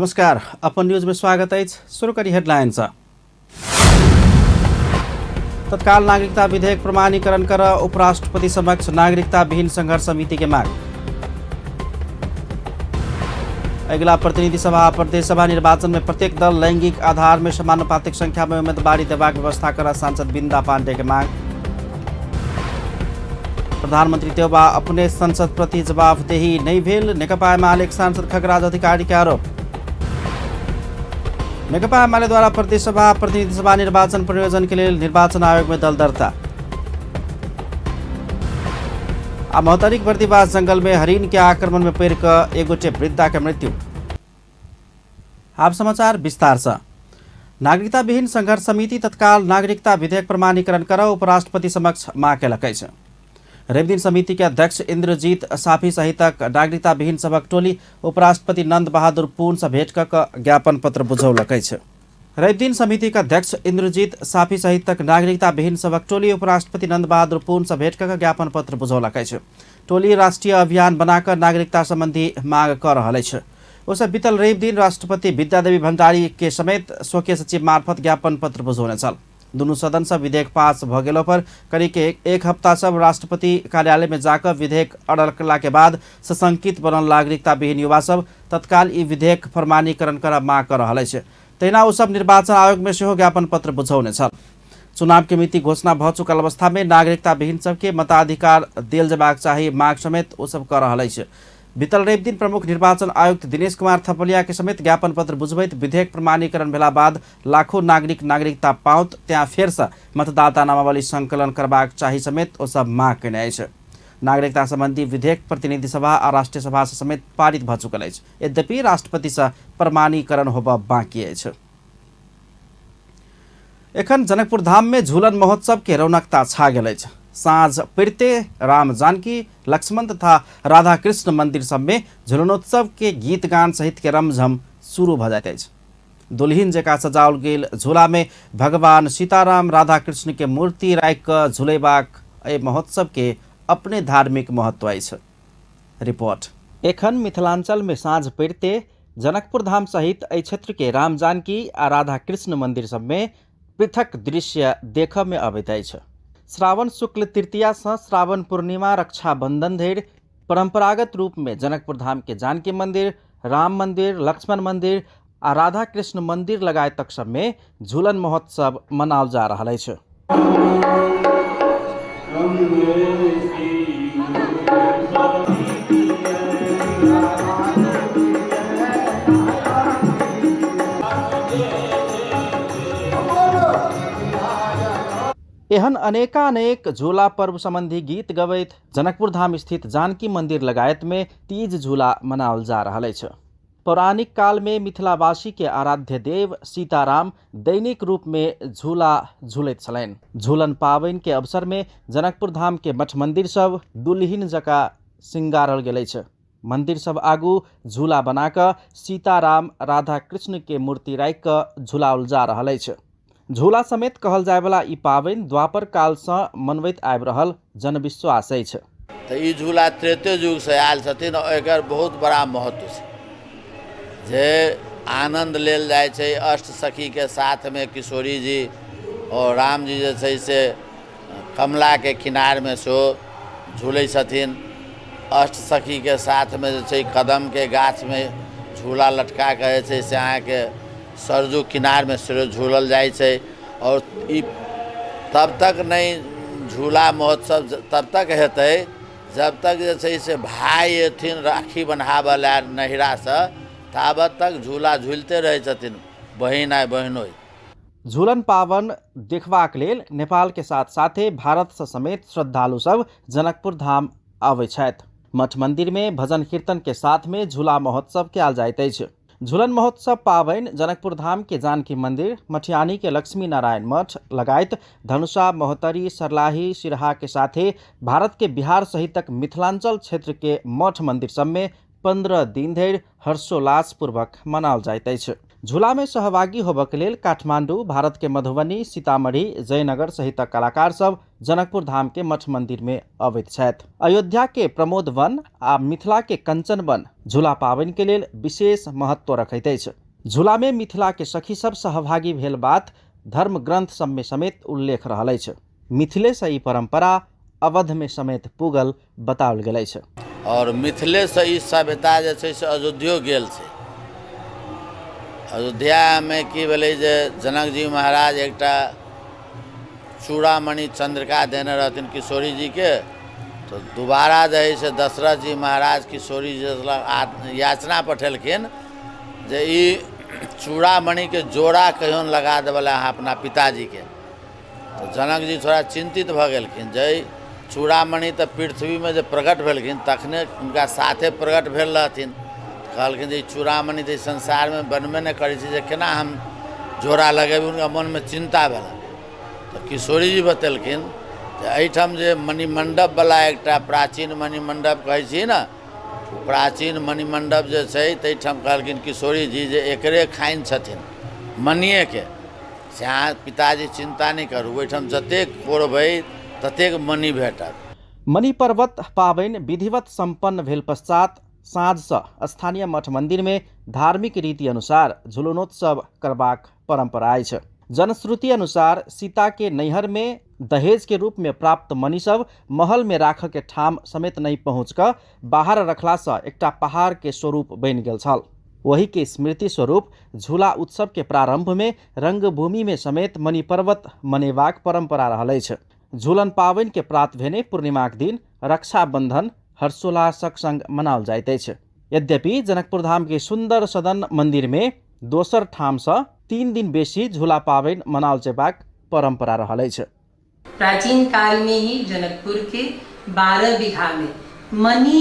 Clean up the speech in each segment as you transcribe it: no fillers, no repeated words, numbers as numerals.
नमस्कार, अपन न्यूज में स्वागत है। शुरू करी हेडलाइंस। तत्काल नागरिकता विधेयक प्रमाणीकरण कर उपराष्ट्रपति समक्ष नागरिकता विहीन संघर्ष समिति के मांग। अगला प्रतिनिधि सभा प्रदेश सभा निर्वाचन में प्रत्येक दल लैंगिक आधार में समानुपातिक संख्या में उम्मीदवारी देवाक व्यवस्था कर सांसद बिंदा पांडे के मांग। प्रधानमंत्री देउबा अपने संसद प्रति जवाबदेही नहीं भेल, नेकपा एमाले सांसद खगराज अधिकारी के आरोप। नेकपा एमाले द्वारा प्रदेश सभा प्रतिनिधि सभा निर्वाचन प्रयोजन के लिए निर्वाचन आयोग में दल दर्ता। महोत्तरीक बर्दीबास जंगल में हरिण के आक्रमण में पैर एक गोटे वृद्धा के मृत्यु। आप समाचार विस्तार से। नागरिकता विहीन संघर्ष समिति तत्काल नागरिकता विधेयक प्रमाणीकरण कर उपराष्ट्रपति समक्ष माग केलकै छ। रवि दिन समिति के अध्यक्ष इंद्रजीत साफी सहितक नागरिकता विहीन सभक टोली उपराष्ट्रपति नंद बहादुर पुन से भेट क ज्ञापन पत्र बुझौलकै छ। रवि दिन समिति का अध्यक्ष इंद्रजीत साफी सहितक नागरिकता विहीन सभक टोली उपराष्ट्रपति नंद बहादुर पुन से भेट क ज्ञापन पत्र बुझौलकै छ। टोली राष्ट्रीय अभियान बनाकर नागरिकता संबंधी मांग कर रहलै छ। उस बीतल रवि दिन राष्ट्रपति विद्यादेवी भण्डारी के समेत स्वकीय सचिव मार्फत ज्ञापन पत्र बुझौने छल। दोनों सदन से विधेयक पास भ गेलो पर करीब एक हफ्ता सब राष्ट्रपति कार्यालय में जाकर विधेयक अड़कला के बाद सशंकित बनल नागरिकता विहीन युवा सब तत्काल ई विधेयक प्रमाणीकरण कर मांग कर रहलै छ। तहिना ओ सब निर्वाचन आयोग में सेहो ज्ञापन पत्र बुझौने छल। चुनाव के मिति घोषणा भ चुकल अवस्था में नागरिकता विहीन सबके मताधिकार देल जबाक चाही मांग समेत ओ सब कर रहलै छ। बीतल रवि दिन प्रमुख निर्वाचन आयुक्त दिनेश कुमार थपलिया के समेत ज्ञापन पत्र बुझबैत विधेयक प्रमाणीकरण भेला बाद लाखों नागरिक नागरिकता पाउत त्यहाँ फेर से मतदाता नामावली संकलन करबाक चाही समेत ओ सब मांग केने अछि। नागरिकता संबंधी विधेयक प्रतिनिधि सभा आ राष्ट्रीय सभा से समेत पारित भ चुकल अछि। यद्यपि राष्ट्रपति से प्रमाणीकरण होबा बाकी अछि। एखन जनकपुर धाम में झूलन महोत्सव के रौनकता छा गेल अछि। साँझ पड़ते राम जानकी लक्ष्मण तथा राधा कृष्ण मंदिर सब में झूलनोत्सव के गीत गान सहित के रमझम शुरू भ जाइत अछि। दुल्हिन जका सजाओल गेल झूला में भगवान सीताराम राधा कृष्ण के मूर्ति राखि क झुलेबाक एहि महोत्सव के अपने धार्मिक महत्व अछि। रिपोर्ट। एखन मिथिलांचल में साँझ पड़ते जनकपुर धाम सहित एहि क्षेत्र के राम जानकी आ राधा कृष्ण मंदिर सब में पृथक दृश्य देखब में अबैत अछि। श्रावण शुक्ल तृतीया से श्रावण पूर्णिमा रक्षाबंधन धरि परंपरागत रूप में जनकपुर धाम के जानकी मंदिर, राम मंदिर, लक्ष्मण मंदिर आ राधा कृष्ण मंदिर लगायतक सब में झूलन महोत्सव मनाओल जा रहल अछि। एहन अनेकानेक झूला पर्व संबंधी गीत गवैत जनकपुर धाम स्थित जानकी मंदिर लगायत में तीज झूला मनाओल जा रहल अछि। पौराणिक काल में मिथिलावासी के आराध्य देव सीताराम दैनिक रूप में झूला झूलैत छलनि। झूलन पावनि के अवसर में जनकपुर धाम के मठ मंदिर सब दुल्हिन जका श्रृंगारल गेल अछि। मंदिर सब आगू झूला बनाकर सीताराम राधा कृष्ण के मूर्ति राखि क झुलाओल जा रहल अछि। झूला समेत कहल जाय वाला ई पावनि द्वापर काल से मनबैत आबि रहल जनविश्वास अछि। तो ई झूला त्रेते युग से आयल छथिन और एकर बहुत बड़ा महत्व छै जे आनंद लेल जाय छै। अष्ट सखी के साथ में किशोरी जी और राम जी जे छै से कमला के किनार में सो झूलै छथिन। अष्ट सखी के साथ में जे छै कदम के गाछ में झूला लटका के छै से अहाँ के सरजू किनार में सिर झूलल जाय छै। और ई तब तक नहीं झूला महोत्सव तब तक हेतै जब तक जे छै से भाई एथिन राखी बन्हाबऽ ला नहिरा से ताबत तक झूला झूलते रहै छथिन बहिन आ बहिनोई। झूलन पावन देखबाक लेल नेपाल के साथ साथे भारत से समेत श्रद्धालु सब जनकपुर धाम आबै छथि। मठ मंदिर में भजन कीर्तन के साथ में झूला महोत्सव कयल जाइत अछि। झूलन महोत्सव पावनि जनकपुर धाम के जानकी मंदिर, मटियानी के लक्ष्मी नारायण मठ लगायत धनुषा, महोत्तरी, सर्लाही, सिरहा के साथे भारत के बिहार सहितक मिथिलांचल क्षेत्र के मठ मंदिर सब में 15 दिन धरि हर्षोल्लास पूर्वक मनाओल जाइत अछि। झूला में सहभागी होबक लेल काठमांडू, भारत के मधुबनी, सीतामढ़ी, जयनगर सहितक कलाकार सब जनकपुर धाम के मठ मंदिर में अवैध छथि। अयोध्या के प्रमोद वन आ मिथिला के कंचन वन झूला पाबनि के लेल विशेष महत्व रखैत अछि। झूला में मिथिला के सखी सब सहभागी भेल बात धर्म ग्रंथ सब में समेत उल्लेख रहल अछि। मिथिले से ई परंपरा अवध में समेत पुगल बताओल गेल अछि। और मिथिले से ई सभ्यता जे छै से अयोध्यो गेल छै। अयोध्या में की भेलै जे जनक जी महाराज एकटा चूड़ामणि चंद्रिका देने रहथिन किशोरी जी के, तो दोबारा जे है से दशरथ जी महाराज किशोरी जी लग याचना पठेलखिन जे ई चूड़ामणि के जोड़ा कहियो लगा देवला अहाँ अपना पिताजी के। तो जनक जी थोड़ा चिंतित भ गेलखिन जे चूड़ामणि तो पृथ्वी में जो प्रकट भेलखिन तखने उनका साथे प्रकट भेल रहथिन। कहलखिन जे चूड़ामणि तो संसार में बनबे नहीं करै छै, जे केना हम जोड़ा लगेबै। उनका मन में चिंता भेल। तो किशोरी जी बतेलखिन जे एहिठाम जे मणिमंडप वाला एकटा प्राचीन मणिमंडप कहै छी ना, प्राचीन मणिमंडप जे छै ताहिठाम कहलखिन किशोरी जी जे एकरे खाइन छथिन मणिये के, से अहाँ पिताजी चिंता नहीं करू, ओहिठाम जतेक कोरबै ततेक मणि भेटत। मणि पर्वत पाबनि विधिवत संपन्न भेल पश्चात साँझ सँ स्थानीय मठ मंदिर में धार्मिक रीति अनुसार झुलनोत्सव करबाक परंपरा अछि। जनश्रुति अनुसार सीता के नैहर में दहेज के रूप में प्राप्त मणि सब महल में राख के ठाम समेत नहीं पहुँच कऽ बाहर रखला सँ एकटा पहाड़ के स्वरूप बनि गेल छल। वही के स्मृति स्वरूप झूला उत्सव के प्रारंभ में रंगभूमि में समेत मणि पर्वत मनेबाक परंपरा रहल अछि। झूलन पाबनि के प्रात भेने पूर्णिमाक दिन रक्षाबंधन हर्षोल्लासक संग मनाओल जाइत अछि। यद्यपि जनकपुर धाम के सुंदर सदन मंदिर में दोसर ठाम सँ 3 दिन बेसी झूला पाबनि मनाओल जेबाक परंपरा रहल अछि। प्राचीन काल में ही जनकपुर के 12 बीघा में मणि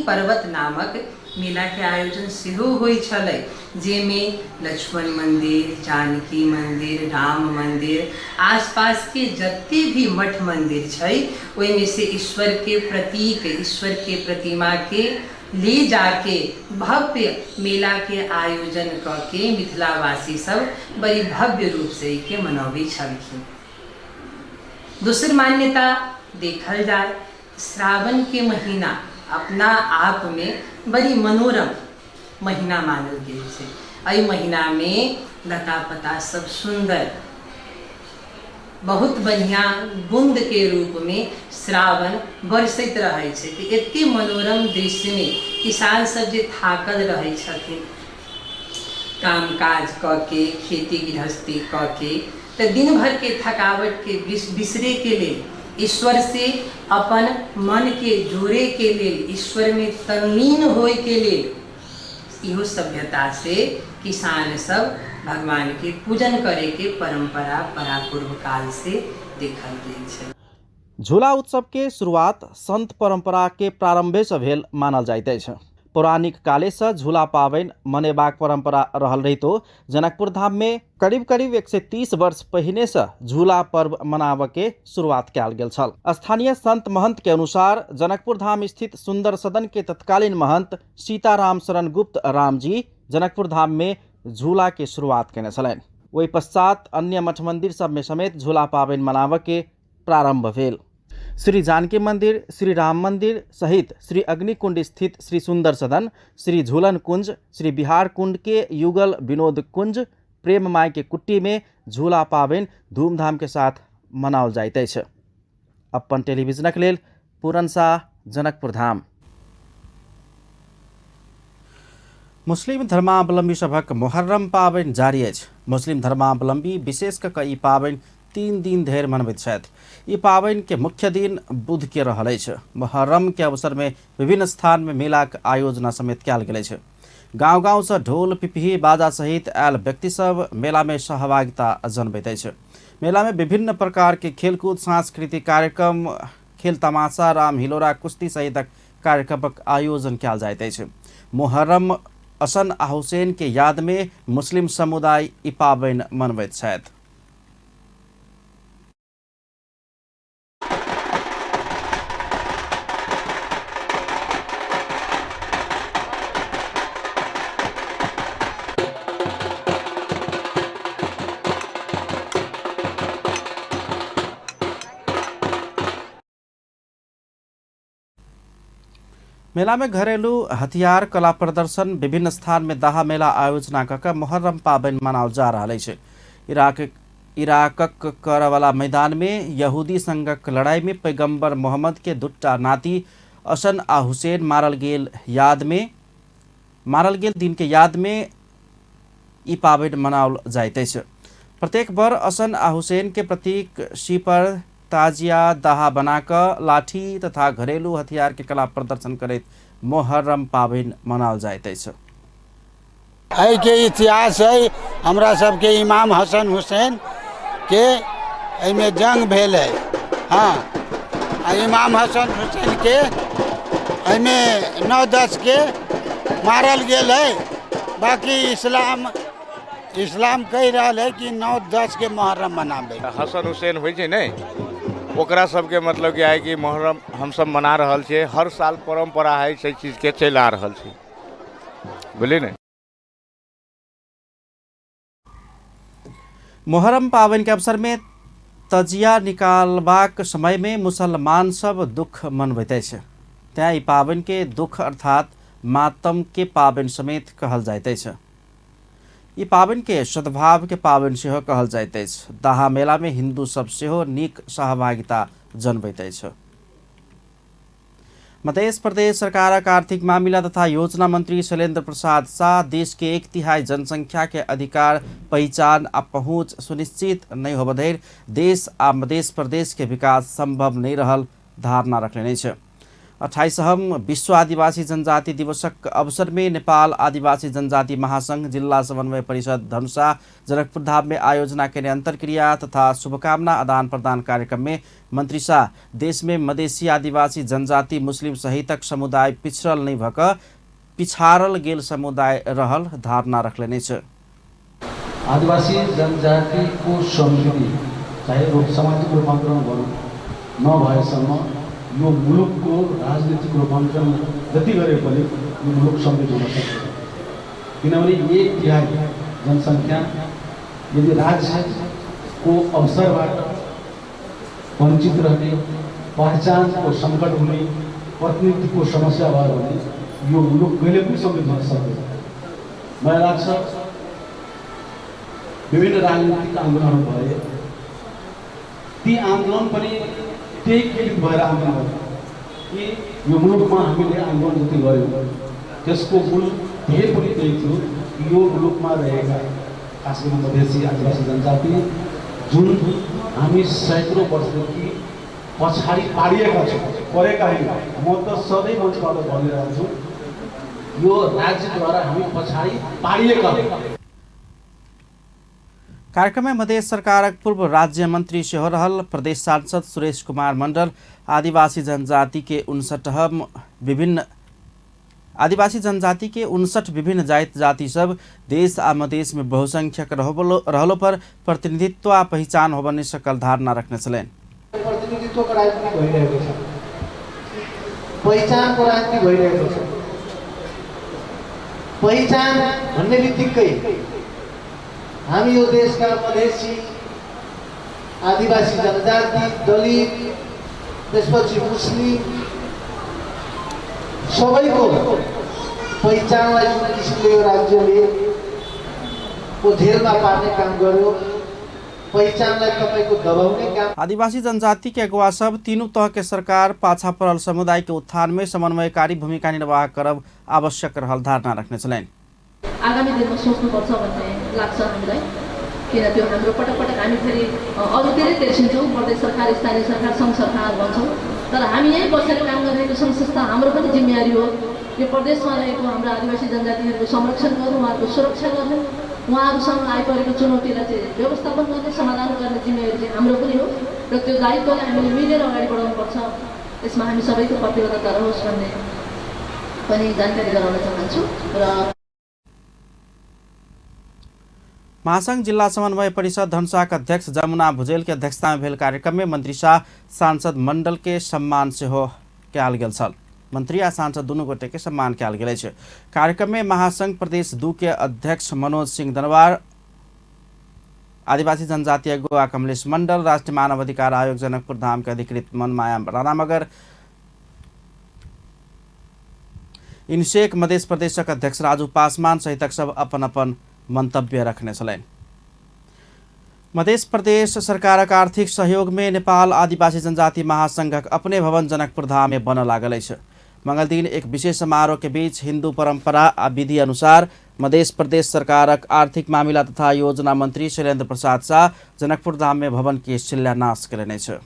पर्वत नामक मेला के आयोजन सेहो होइ छलै, जेमें लक्ष्मण मंदिर, जानकी मंदिर, राम मंदिर, आसपास के जते भी मठ मंदिर छै ओहि में से ईश्वर के प्रतीक, ईश्वर के प्रतिमा के ले जाके भव्य मेला के आयोजन करके मिथिलावासी सब बड़ी भव्य रूप से के मनौबे छलखिन। दूसरी मान्यता देखल जाए, श्रावण के महीना अपना आप में बड़ी मनोरम महीना मानल गेल छै। एहि महीना में लता पता सब सुंदर बहुत बढ़िया बूंद के रूप में श्रावण बरसैत रहे छै। कि एते मनोरम दृश्य में किसान सब जे थाकल रहे छथिन काम काज क के, खेती गृहस्थी क के, तो दिन भर के थकावट के बिसरे के लिए, ईश्वर से अपन मन के जोड़े के लिए, ईश्वर में तल्लीन होए के लिए, इहो सभ्यता से किसान सब भगवान के पूजन करे के परंपरा परापूर्व काल से देखल गेल छै। झूला उत्सव के शुरुआत संत परंपरा के प्रारंभे से भेल मानल जाइत अछि। पौराणिक काले से झूला पाबनि मनेबाक परंपरा रहल रहितो जनकपुर धाम में करीब 130 वर्ष पहिने से झूला पर्व मनाबे के शुरुआत कयल गेल छल। स्थानीय संत महंत के अनुसार जनकपुर धाम स्थित सुंदर सदन के तत्कालीन महंत सीताराम शरण गुप्त राम जी जनकपुर धाम में झूला के शुरुआत केने छलनि। वही पश्चात अन्य मठ मंदिर सब में समेत झूला पाबनि मनाबे के प्रारंभ भेल। श्री जानकी मंदिर, श्री राम मंदिर सहित श्री अग्निकुंड स्थित श्री सुंदर सदन, श्री झूलन कुंज, श्री बिहार कुंड के युगल विनोद कुंज, प्रेम माई के कुट्टी में झूला पाबनि धूमधाम के साथ मनाओल जाइत अछि। अपन टेलीविजनक लेल पूरन शाह, जनकपुर धाम। मुस्लिम धर्मावलंबी सभक मुहर्रम पाबनि जारी अछि। मुस्लिम धर्मावलंबी विशेष कऽ ई पाबनि 3 दिन धरि मनबैत छथि। ई पाबनि के मुख्य दिन बुध के रहल अछि। मुहर्रम के अवसर में विभिन्न स्थान में मेलाक आयोजना समेत कयल गेल अछि। गाँव से ढोल पिपही बाजा सहित आयल व्यक्ति सब मेला में सहभागिता जनबैत अछि। मेला में विभिन्न प्रकार के खेलकूद, सांस्कृतिक कार्यक्रम, खेल तमाशा, राम हिलोरा, कुश्ती सहितक कार्यक्रमक आयोजन कयल जाइत अछि। मुहर्रम हसन आ हुसैन के याद में मुस्लिम समुदाय ई पाबनि मनबैत छथि। मेला में घरेलू हथियार कला प्रदर्शन विभिन्न स्थान में दाहा मेला आयोजना कर मुहर्रम पाबन मनाओल जा रहा है। इराकक करवाला मैदान में यहूदी संघक लड़ाई में पैगंबर मोहम्मद के दुट्टा नाती असन आ हुसैन मारल गेल दिन के याद में ई पाबन मनाओल जाइत अछि। प्रत्येक बार असन आ हुसैन के प्रतीक शिपर ताजिया दाहा बनाकर लाठी तथा घरेलू हथियार के कला प्रदर्शन करैत मुहर्रम पाबन मनाओल जाइत अछि। एहि के इतिहास है हमरा सबके इमाम हसन हुसैन के एहिमे जंग भेल है। हाँ, इमाम हसन हुसैन के एहिमे 9-10 के मारल गेल है। बाकी इस्लाम कहि रहा है कि 9-10 के मुहर्रम मनाबे। हसन हुसैन होइ छै ने, ओकरा सबके मतलब क्या है कि मुहर्रम हम सब मना रहल छियै। हर साल परंपरा है से चीज के चलि आ रहल छै, बुझलियै ने। मुहर्रम पाबन के अवसर में तजिया निकालबाक समय में मुसलमान सब दुख मनबैत अछि। तैं ई पाबन के दुख अर्थात मातम के पाबन समेत कहल जाइत अछि। ई पाबन के सद्भाव के पाबन सेहो कहल जाइत अछि। दाहा मेला में हिंदू सब सेहो नीक सहभागिता जनबैत अछि। मध्य प्रदेश सरकारक आर्थिक मामिला तथा योजना मंत्री शैलेंद्र प्रसाद शाह देश के 1/3 जनसंख्या के अधिकार, पहचान आ पहुँच सुनिश्चित नहीं होबऽ धरि देश आ मध्य प्रदेश के विकास संभव नहीं रहल धारणा रखने छै। 28वां विश्व आदिवासी जनजाति दिवसक अवसर में नेपाल आदिवासी जनजाति महासंघ जिला समन्वय परिषद धनुषा जनकपुर धाम में आयोजना के अंतरक्रिया तथा शुभकामना आदान प्रदान कार्यक्रम में मंत्री शाह देश में मधेसी आदिवासी जनजाति मुस्लिम सहितक समुदाय पिछड़ल नहीं भक पिछाड़ल गेल समुदाय रहल धारणा रखने छै। आदिवासी जनजाति को समृद्धि चाहे सामाजिक रूपांतरण नभएसम्म यो मुलुक को राजनीतिक रूपांतरण जति गरे पनि यो मुलुक समृद्ध हुन सक्दैन। किनभने 1/3 जनसंख्या यदि राज्य को अवसरबाट वंचित रहने, पहचान को संकट हुने, प्रतिनिधित्व को समस्या भयो भने यो मुलुक कहिले पनि समृद्ध हुन सक्दैन। मलाई लाग्छ विभिन्न राजनीतिक आन्दोलन भए ती आन्दोलन पनि त्यही केन्द्रित भएर आन्दोलन गर्यो कि यो मुलुकमा हामीले आन्दोलन जति गर्यौँ त्यसको मूल ध्येय पनि त्यही थियो कि यो मुलुकमा रहेका खास गरी मधेसी आदिवासी जनजाति जुन हामी सैकौँ वर्षदेखि पछाडि पारिएका छौँ, परेका होइन। म त सधैँ मञ्चबाट भनिरहेको छु यो राज्यद्वारा हामी पछाडि पारिएका। कार्यक्रम में मध्य सरकारक पूर्व राज्य मंत्री सेहो रहल प्रदेश सांसद सुरेश कुमार मंडल आदिवासी जनजाति के 59 विभिन्न जाति सब देश आ मधेश में बहुसंख्यक रहलो पर प्रतिनिधित्व आ पहचान होबने सकल धारणा रखने छलेन। प्रतिनिधित्व को राजनीति भइरहेको छ, पहिचान को राजनीति भइरहेको छ। पहिचान भन्ने बित्तिकै हामी यो देशका मधेसी आदिवासी जनजाति, दलित, त्यसपछि मुस्लिम सबैको पहिचानलाई जुन किसिमले यो राज्यले को झेलमा पार्ने काम गर्यो, पहिचानलाई तपाईको दबाउने काम। आदिवासी जनजाति के अगुवा सब तीनों तह के सरकार पाछा पड़ल समुदाय के उत्थान में समन्वयकारी भूमिका निर्वाह करब आवश्यक रहल धारणा रखने छलेन। आगामी दिनमा सोच्नुपर्छ भन्ने लाग्छ हामीलाई। किन त्यो हाम्रो पटक पटक हामी फेरि अरूतिरै तेर्सिन्छौँ, प्रदेश सरकार, स्थानीय सरकार, सङ्घ सरकार भन्छौँ, तर हामी यहीँ बसेर काम गरिरहेको सङ्घ संस्था हाम्रो पनि जिम्मेवारी हो यो प्रदेशमा रहेको हाम्रो आदिवासी जनजातिहरूको संरक्षण गर्नु, उहाँहरूको सुरक्षा गर्नु, उहाँहरूसँग आइपरेको चुनौतीलाई चाहिँ व्यवस्थापन गर्ने, समाधान गर्ने जिम्मेवारी चाहिँ हाम्रो पनि हो र त्यो दायित्वलाई हामीले मिलेर अगाडि बढाउनुपर्छ। यसमा हामी सबैको प्रतिबद्धता रहोस् भन्ने पनि जानकारी गराउन चाहन्छु। र महासंघ जिला समन्वय परिषद धनुषाका अध्यक्ष जमुना भुजेल के अध्यक्षता में भेल कार्यक्रम में मंत्री शाह सांसद मंडल के सम्मान सेहो कयल गेल छल। मंत्री आ सांसद दुनू गोटे के सम्मान कयल गेल छै। कार्यक्रम में महासंघ प्रदेश 2 के अध्यक्ष मनोज सिंह दनवार, आदिवासी जनजाति अगुवा कमलेश मंडल, राष्ट्रीय मानव अधिकार आयोग जनकपुर धाम के अधिकृत मनमाया राणा मगर, इनसेक मध्य प्रदेशक अध्यक्ष राजू पासवान सहितक सब अपन अपन मंतव्य रखने छलैन। मध्य प्रदेश सरकारक आर्थिक सहयोग में नेपाल आदिवासी जनजाति महासंघक अपने भवन जनकपुर धाम में बन लागल अछि। मंगल दिन एक विशेष समारोह के बीच हिंदू परंपरा आ विधि अनुसार मध्य प्रदेश सरकारक आर्थिक मामिला तथा योजना मंत्री शैलेन्द्र प्रसाद शाह जनकपुर धाम में भवन के शिलान्यास करेने छ।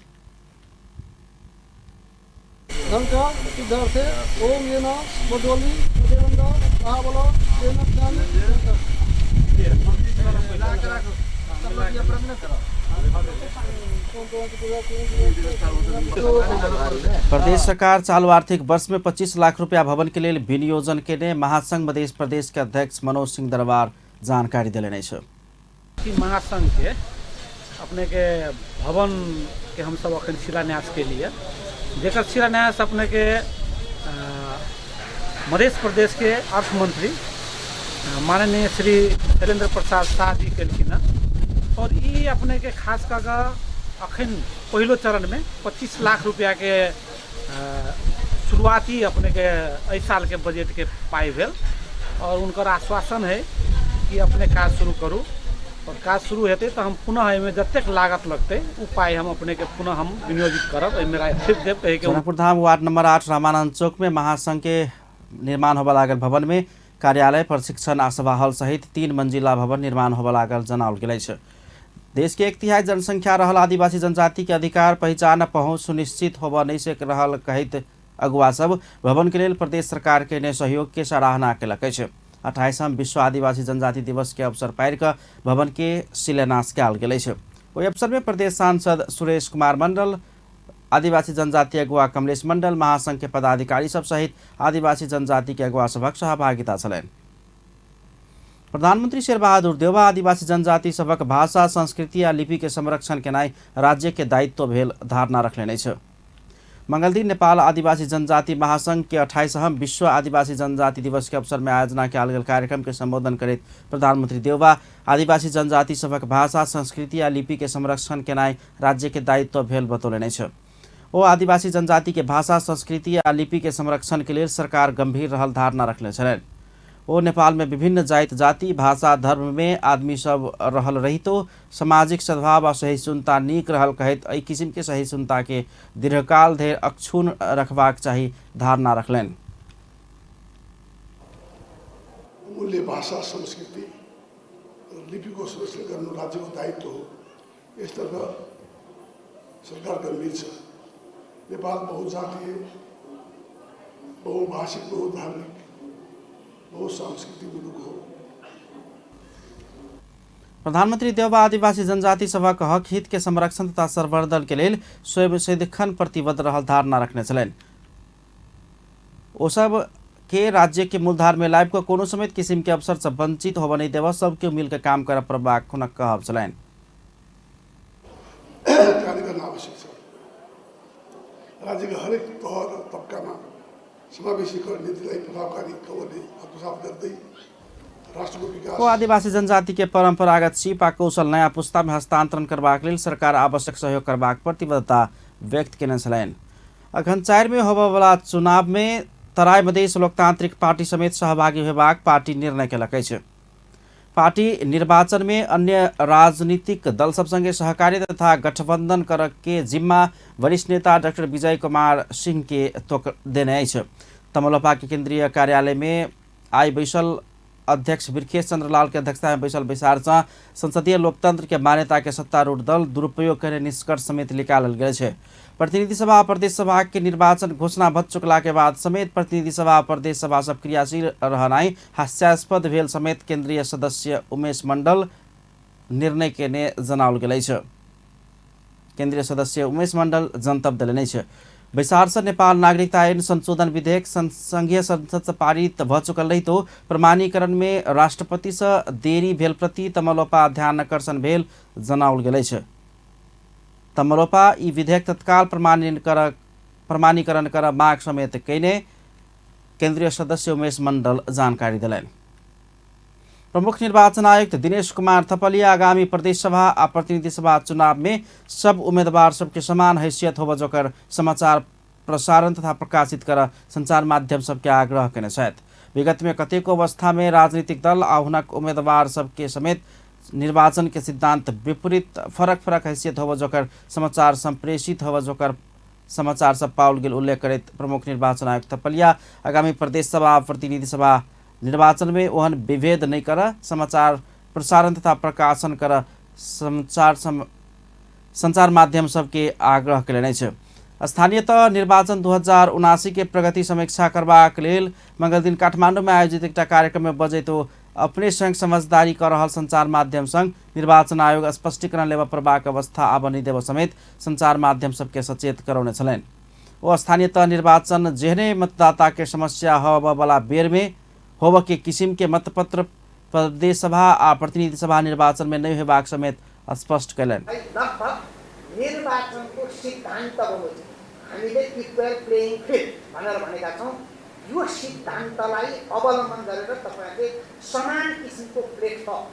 प्रदेश सरकार चालू आर्थिक वर्ष में 25 लाख रुपया भवन के लिए विनियोजन के ने महासंघ मध्य प्रदेश के अध्यक्ष मनोज सिंह दरबार जानकारी दिले छ। महासंघ के अपने के भवन के हम सब अखन शिलान्यास के लिए जेकर शिलान्यास अपने के मध्य प्रदेश के अर्थ मंत्री माननीय श्री शैलेन्द्र प्रसाद शाह जी केलखिन और ये अपने के खास कर अखन पहलो चरण में 25 लाख रुपया के शुरुआती अपने के इस साल के बजट के पाई भेल और उनकर आश्वासन है कि अपने काज शुरू करूँ और काज शुरू हेतै तो हम पुनः एहिमे जतेक लागत लगते उ पाई हम अपने के पुनः हम विनियोजित करब। मेरा फिर देव कहे के जनकपुर धाम वार्ड नंबर 8 रामानंद चौक में महासंघ के निर्माण होबा लागल भवन में कार्यालय प्रशिक्षण आ सभा हॉल सहित 3 मंजिला भवन निर्माण होबा लागल जनाओल गेल अछि। देश के 1/3 जनसंख्या रहल आदिवासी जनजाति के अधिकार पहचान आ पहुँच सुनिश्चित होबा नहीं सक रहल कहैत अगुवा सब भवन के लेल प्रदेश सरकार के ने सहयोग के सराहना केलक अछि। 28वां विश्व आदिवासी जनजाति दिवस के अवसर पारि कऽ भवन के शिलान्यास कयल गेल अछि। ओहि अवसर में प्रदेश सांसद सुरेश कुमार मंडल, आदिवासी जनजाति अगुवा कमलेश मंडल, महासंघ के पदाधिकारी सब सहित आदिवासी जनजाति के अगुवा सभक सहभागिता छलनि। प्रधानमंत्री शेरबहादुर देउवा आदिवासी जनजाति सभक भाषा, संस्कृति आ लिपि के संरक्षण केनाई राज्य के दायित्व भेल धारणा रखले छ। मंगल दिन नेपाल आदिवासी जनजाति महासंघ के 28वां विश्व आदिवासी जनजाति दिवस के अवसर में आयोजना कयल गेल कार्यक्रम के संबोधन करैत प्रधानमंत्री देउवा आदिवासी जनजाति सभक भाषा, संस्कृति आ लिपि के संरक्षण केनाई राज्य के दायित्व भेल बतौलनि छ। ओ आदिवासी जनजाति के भाषा, संस्कृति आ लिपि के संरक्षण के लिए सरकार गंभीर रहल धारणा रखले छलनि। ओ नेपाल में विभिन्न जाति, भाषा, धर्म में आदमी सब रहल रहितो सामाजिक सद्भाव आ सहिष्णुता नीक रहल कहैत एहि किसिम के सहिष्णुता के दीर्घकाल धरि अक्षुण्ण रखबाक चाही धारणा रखलनि। मूल्य भाषा, संस्कृति लिपि को संरक्षण गर्नु राज्यको दायित्व हो। यसतर्फ सरकार गम्भीर छ। नेपाल बहुजातीय, बहुभाषिक, बहुधार्मिक, बहुसांस्कृतिक मुलुक हो। प्रधानमंत्री देउवा आदिवासी जनजाति सभक हक हित के संरक्षण तथा संवर्धन के लिए स्वयं सदिखन प्रतिबद्ध रहल धारणा रखने छलनि। ओ सब के राज्य के मूलधार में लाइव को कोनो समेत किसिम के अवसर से वंचित होबा नहीं देवा सबके मिलकर काम कर प्रभाग खुनक कहब छलनि। कार्य गर्न आवश्यक छ। राज्य के हरेक तह र तबकामा समावेशीकरण नीतिलाई प्रभावकारी तौरले आत्मसात गर्दै राष्ट्रको विकास ओ आदिवासी जनजाति के परंपरागत सिप आ कौशल नया पुस्ता में हस्तांतरण करबाक लेल सरकार आवश्यक सहयोग करबाक प्रतिबद्धता व्यक्त केने छलनि। अखन 4 में होबय वाला चुनाव में तराई मधेश लोकतांत्रिक पार्टी समेत सहभागी हेबाक पार्टी निर्णय केलक अछि। पार्टी निर्वाचन में अन्य राजनीतिक दल सब संगे सहकारी तथा गठबंधन कर के जिम्मा वरिष्ठ नेता डॉक्टर विजय कुमार सिंह के तोक देने अछि। तमलोपा के केंद्रीय कार्यालय में आई बैसल अध्यक्ष बिरखेश चंद्र लाल के अध्यक्षता में बैसल बैसार से संसदीय लोकतंत्र के मान्यता के सत्तारूढ़ दल दुरुपयोग करे निष्कर्ष समेत निकालल गेल छै। प्रतिनिधि सभा प्रदेश सभा के निर्वाचन घोषणा भ चुकला के बाद समेत प्रतिनिधि सभा प्रदेश सभा सब क्रियाशील रहनाई हास्यास्पद भेल समेत केंद्रीय सदस्य उमेश मंडल निर्णय के ने जनाओल गेल छै। केंद्रीय सदस्य उमेश मंडल जनतब देलनि छै। बैसार से नेपाल नागरिकता ऐन संशोधन विधेयक संघीय संसद से पारित भ चुकल रही तो प्रमाणीकरण में राष्ट्रपति से देरी भेल प्रति तमलोपा ध्यान आकर्षण भेल जनाओल गेल छै। तमलोपा ई विधेयक तत्काल प्रमाणीकरण कर माग समेत कयने केंद्रीय सदस्य उमेश मंडल जानकारी दिलनि। प्रमुख निर्वाचन आयुक्त दिनेश कुमार थपलिया आगामी प्रदेश सभा आ प्रतिनिधि सभा चुनाव में सब उम्मीदवार सबके समान हैसियत होबा जोकर समाचार प्रसारण तथा प्रकाशित कर संचार माध्यम सबके आग्रह केने छथि। विगत में कतेको अवस्था में राजनीतिक दल आ हुनक उम्मीदवार सबके समेत निर्वाचन के सिद्धांत विपरीत फरक हैसियत होव जोकर समाचार संप्रेषित होव जोकर समाचार सब पाउल गेल उल्लेख करैत प्रमुख निर्वाचन आयुक्त थपलिया आगामी प्रदेश सभा प्रतिनिधि सभा निर्वाचन में ओहन विभेद नहीं कर समाचार प्रसारण तथा प्रकाशन कर संचार माध्यम सबके आग्रह कयलनि अछि। स्थानीय तह निर्वाचन 2079 के प्रगति समीक्षा करबाक लेल मंगल दिन काठमांडू में आयोजित एक कार्यक्रम में बजैतो अपने संग समझदारी कर रहल संचार माध्यम संग निर्वाचन आयोग स्पष्टीकरण लेवा प्रबाक अवस्था आब नहीं देव समेत संचार माध्यम सबके सचेत करौने छलनि। ओ स्थानीय तह निर्वाचन जेहने मतदाता के समस्या होब वाला बेर में होब के किसिम के मतपत्र प्रदेश सभा आ प्रतिनिधि सभा निर्वाचन में नहीं हेबाक समेत स्पष्ट कयलनि। निर्वाचनको सिद्धान्त बमोजिम हामीले इक्वल प्लेइङ फिल्ड भनेर भनेका छौँ। यो सिद्धान्तलाई अवलम्बन गरेर तपाईँहरूले समान किसिमको प्लेटफर्म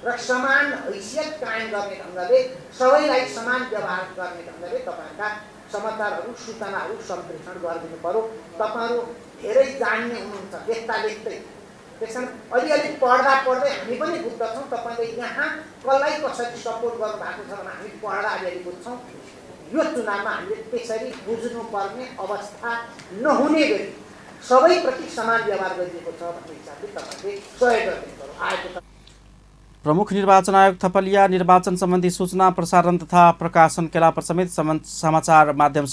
र समान हैसियत कायम गर्ने ढङ्गले सबैलाई समान व्यवहार गर्ने ढङ्गले तपाईँहरूका समाचारहरू सूचनाहरू सम्प्रेषण गरिदिनु पर्यो। तपाईँहरू धेरै जान्ने हुनुहुन्छ लेख्दा लेख्दै, त्यसकारण अलिअलि पढ्दा पढ्दै हामी पनि बुझ्दछौँ। तपाईँले यहाँ कसलाई कसरी सपोर्ट गर्नुभएको छ भने हामी पढ्दा अलिअलि बुझ्छौँ। यो चुनावमा हामीले त्यसरी बुझ्नुपर्ने अवस्था नहुने गरी सबैप्रति समान व्यवहार गरिएको छ भन्ने हिसाबले तपाईँले सहयोग गरिदिनु पर्यो। प्रमुख निर्वाचन आयुक्त थपलिया निर्वाचन सम्बन्धी सूचना प्रसारण तथा प्रकाशन केला पर समेत समाचार माध्यम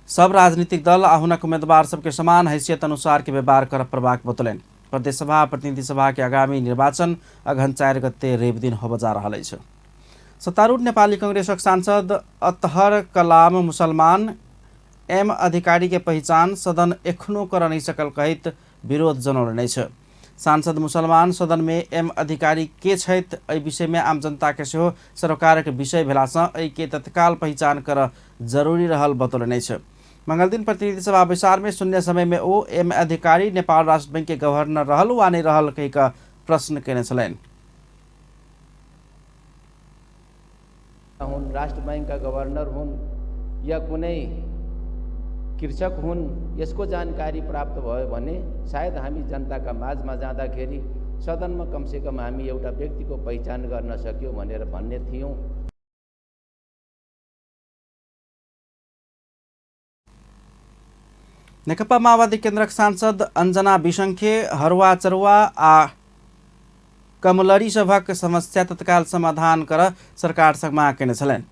सब राजनीतिक दल आ हुनक उम्मीदवार सबके समान हैसियत अनुसार के व्यवहार कर प्रभाग बतौलनि। प्रदेश सभा प्रतिनिधि सभा के आगामी निर्वाचन अगहन 4 गते रवि दिन होब जा रहल अछि। सत्तारूढ़ नेपाली कांग्रेसक सांसद अतहर कलाम मुसलमान एम अधिकारी के पहचान सदन एखनो कर नहीं सकल कहैत विरोध जनौलनि अछि। सांसद मुसलमान सदन में एम अधिकारी के छथि एहि विषय में आम जनता के सेहो सरकारक विषय भेलासँ एहि के तत्काल पहचान कर जरूरी रहल बतौलनि अछि। मंगल दिन प्रतिनिधि सभा विचार में शून्य समय में ओ एम अधिकारी नेपाल राष्ट्र बैंक के गवर्नर रहल वा नहीं रहल कहि का प्रश्न केने छलनि। राष्ट्र बैंक का गवर्नर हुन् या कुनै कृषक हुन् यसको जानकारी प्राप्त भयो भने सायद हामी जनताका माझमा जाँदाखेरि सदनमा कमसेकम हामी एउटा व्यक्तिको पहिचान गर्न सक्यौं भनेर भन्ने थियौं। नेकपा माओवादी केन्द्रक सांसद अंजना बिसंखे हरुवा चरुवा आ कमलरी सभक समस्या तत्काल समाधान कर सरकार से मांग केने छलनि।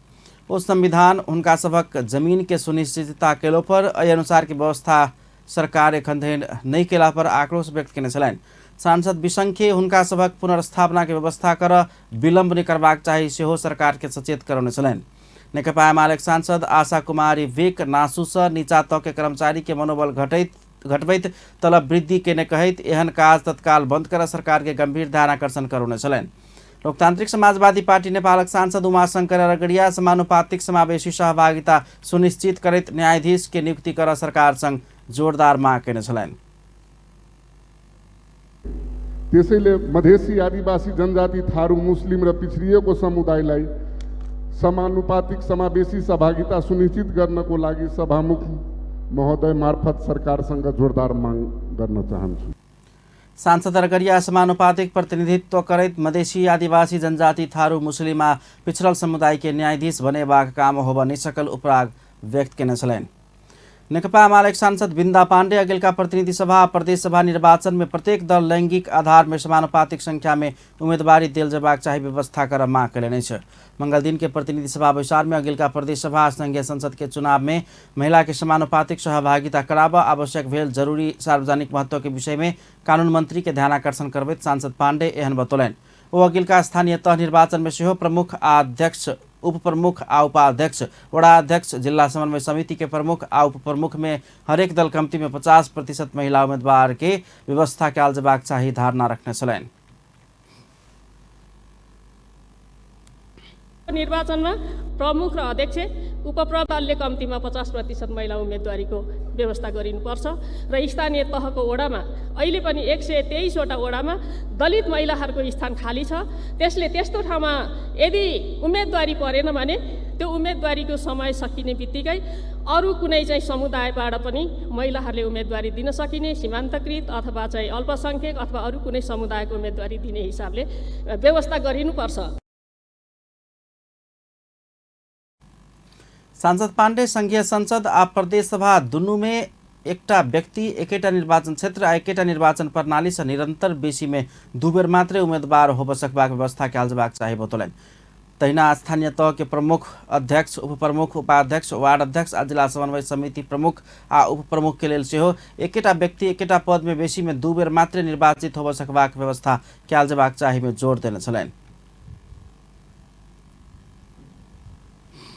ओ संविधान हुनका सभक जमीन के सुनिश्चितता केलो पर एहि अनुसार की व्यवस्था सरकार एखन धरि नहीं केला पर आक्रोश व्यक्त केने छलनि। सांसद बिसंखे हुनका सभक पुनर्स्थापना के व्यवस्था कर विलम्ब नहीं करबाक चाही सेहो सरकार के सचेत करौने छलनि। नेकपा एमालेक सांसद आशा कुमारी विक नासुस नीचा तह के कर्मचारी के मनोबल घटबैत तलब वृद्धि केने कहैत एहन काज तत्काल बंद कर सरकार के गंभीर ध्यानाकर्षण करौने छलनि। लोकतांत्रिक समाजवादी पार्टी नेपालक सांसद उमाशंकर रगड़िया समानुपातिक समावेशी सहभागिता सुनिश्चित करैत न्यायाधीश के नियुक्ति कर सरकार संग जोरदार माग केने छलनि। त्यसैले मधेसी आदिवासी जनजाति थारू मुस्लिम र पिछडिएको समुदायलाई समानुपातिक समावेशी सहभागिता सुनिश्चित गर्नको लागि सभामुख महोदय मार्फत सरकारसँग जोरदार माग गर्न चाहन्छु। सांसद रगड़िया समानुपातिक प्रतिनिधित्व करैत मधेसी आदिवासी जनजाति थारू मुस्लिम आ पिछड़ल समुदाय के न्यायाधीश बनेबाक काम होब नहीं सकल उपराग व्यक्त केने छलनि। नेकपा एमालेक सांसद बिन्दा पाण्डे अगिलका प्रतिनिधि सभा प्रदेश सभा निर्वाचन में प्रत्येक दल लैंगिक आधार में समानुपातिक संख्या में उम्मीदवारी देल जबाक चाही व्यवस्था कर मांग कयलनि अछि। मंगल दिन के प्रतिनिधि सभा विचार में अगिलका प्रदेश सभा संघीय संसद के चुनाव में महिला के समानुपातिक सहभागिता कराब आवश्यक भेल जरूरी सार्वजनिक महत्व के विषय में कानून मंत्री के ध्यानाकर्षण करबैत सांसद पाण्डे एहन बतौलनि। ओ अगिलका स्थानीय तह निर्वाचन में सेहो प्रमुख आ अध्यक्ष उप प्रमुख आ उपाध्यक्ष वड़ा अध्यक्ष जिला समन्वय समिति के प्रमुख आ उप प्रमुख में हरेक दल कम्ती में 50% महिला उम्मीदवार के व्यवस्था कयल जबाक चाही धारणा रखने छलनि। निर्वाचनमा प्रमुख र अध्यक्ष उपप्रमुखले कम्तीमा 50% महिला उम्मेदवारीको व्यवस्था गरिनुपर्छ र स्थानीय तहको वडामा अहिले पनि 123 वटा वडामा दलित महिलाहरूको स्थान खाली छ। त्यसले त्यस्तो ठाउँमा यदि उम्मेदवारी परेन भने त्यो उम्मेदवारीको समय सकिने बित्तिकै अरू कुनै चाहिँ समुदायबाट पनि महिलाहरूले उम्मेदवारी दिन सकिने, सीमान्तकृत अथवा चाहिँ अल्पसङ्ख्यक अथवा अरू कुनै समुदायको उम्मेदवारी दिने हिसाबले व्यवस्था गरिनुपर्छ। सांसद पाण्डे संघीय संसद आ प्रदेश सभा दुनू में एकटा व्यक्ति एकेटा निर्वाचन क्षेत्र आ एकेटा निर्वाचन प्रणाली से निरंतर बेसी में दू बेर मात्रै उम्मीदवार होब सकबाक व्यवस्था कयल जेबाक चाही बतौलनि। तहिना स्थानीय तह के प्रमुख अध्यक्ष, उपप्रमुख, उपाध्यक्ष, वार्ड अध्यक्ष आ जिला समन्वय समिति प्रमुख आ उपप्रमुख के लेल सेहो एकेटा व्यक्ति एकेटा पद में बेसी में दू बेर मात्रै निर्वाचित होब सकबाक व्यवस्था कयल जेबाक चाही में जोड़ देने छलनि।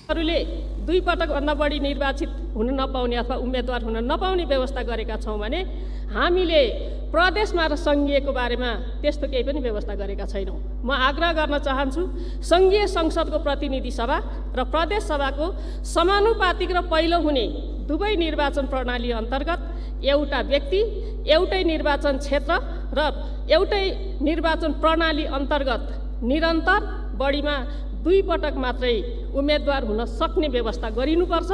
अरूले दुई पटक भन्दा बढी निर्वाचित हुन नपाउने अथवा उम्मेदवार हुन नपाउने व्यवस्था गरेका छौँ भने हामीले प्रदेशमा र सङ्घीयको बारेमा त्यस्तो केही पनि व्यवस्था गरेका छैनौँ। म आग्रह गर्न चाहन्छु सङ्घीय संसदको प्रतिनिधि सभा र प्रदेश सभाको समानुपातिक र पहिलो हुने दुवै निर्वाचन प्रणाली अन्तर्गत एउटा व्यक्ति एउटै निर्वाचन क्षेत्र र एउटै निर्वाचन प्रणाली अन्तर्गत निरन्तर बढीमा दुई पटक मात्रै उम्मेदवार हुन सक्ने व्यवस्था गरिनुपर्छ।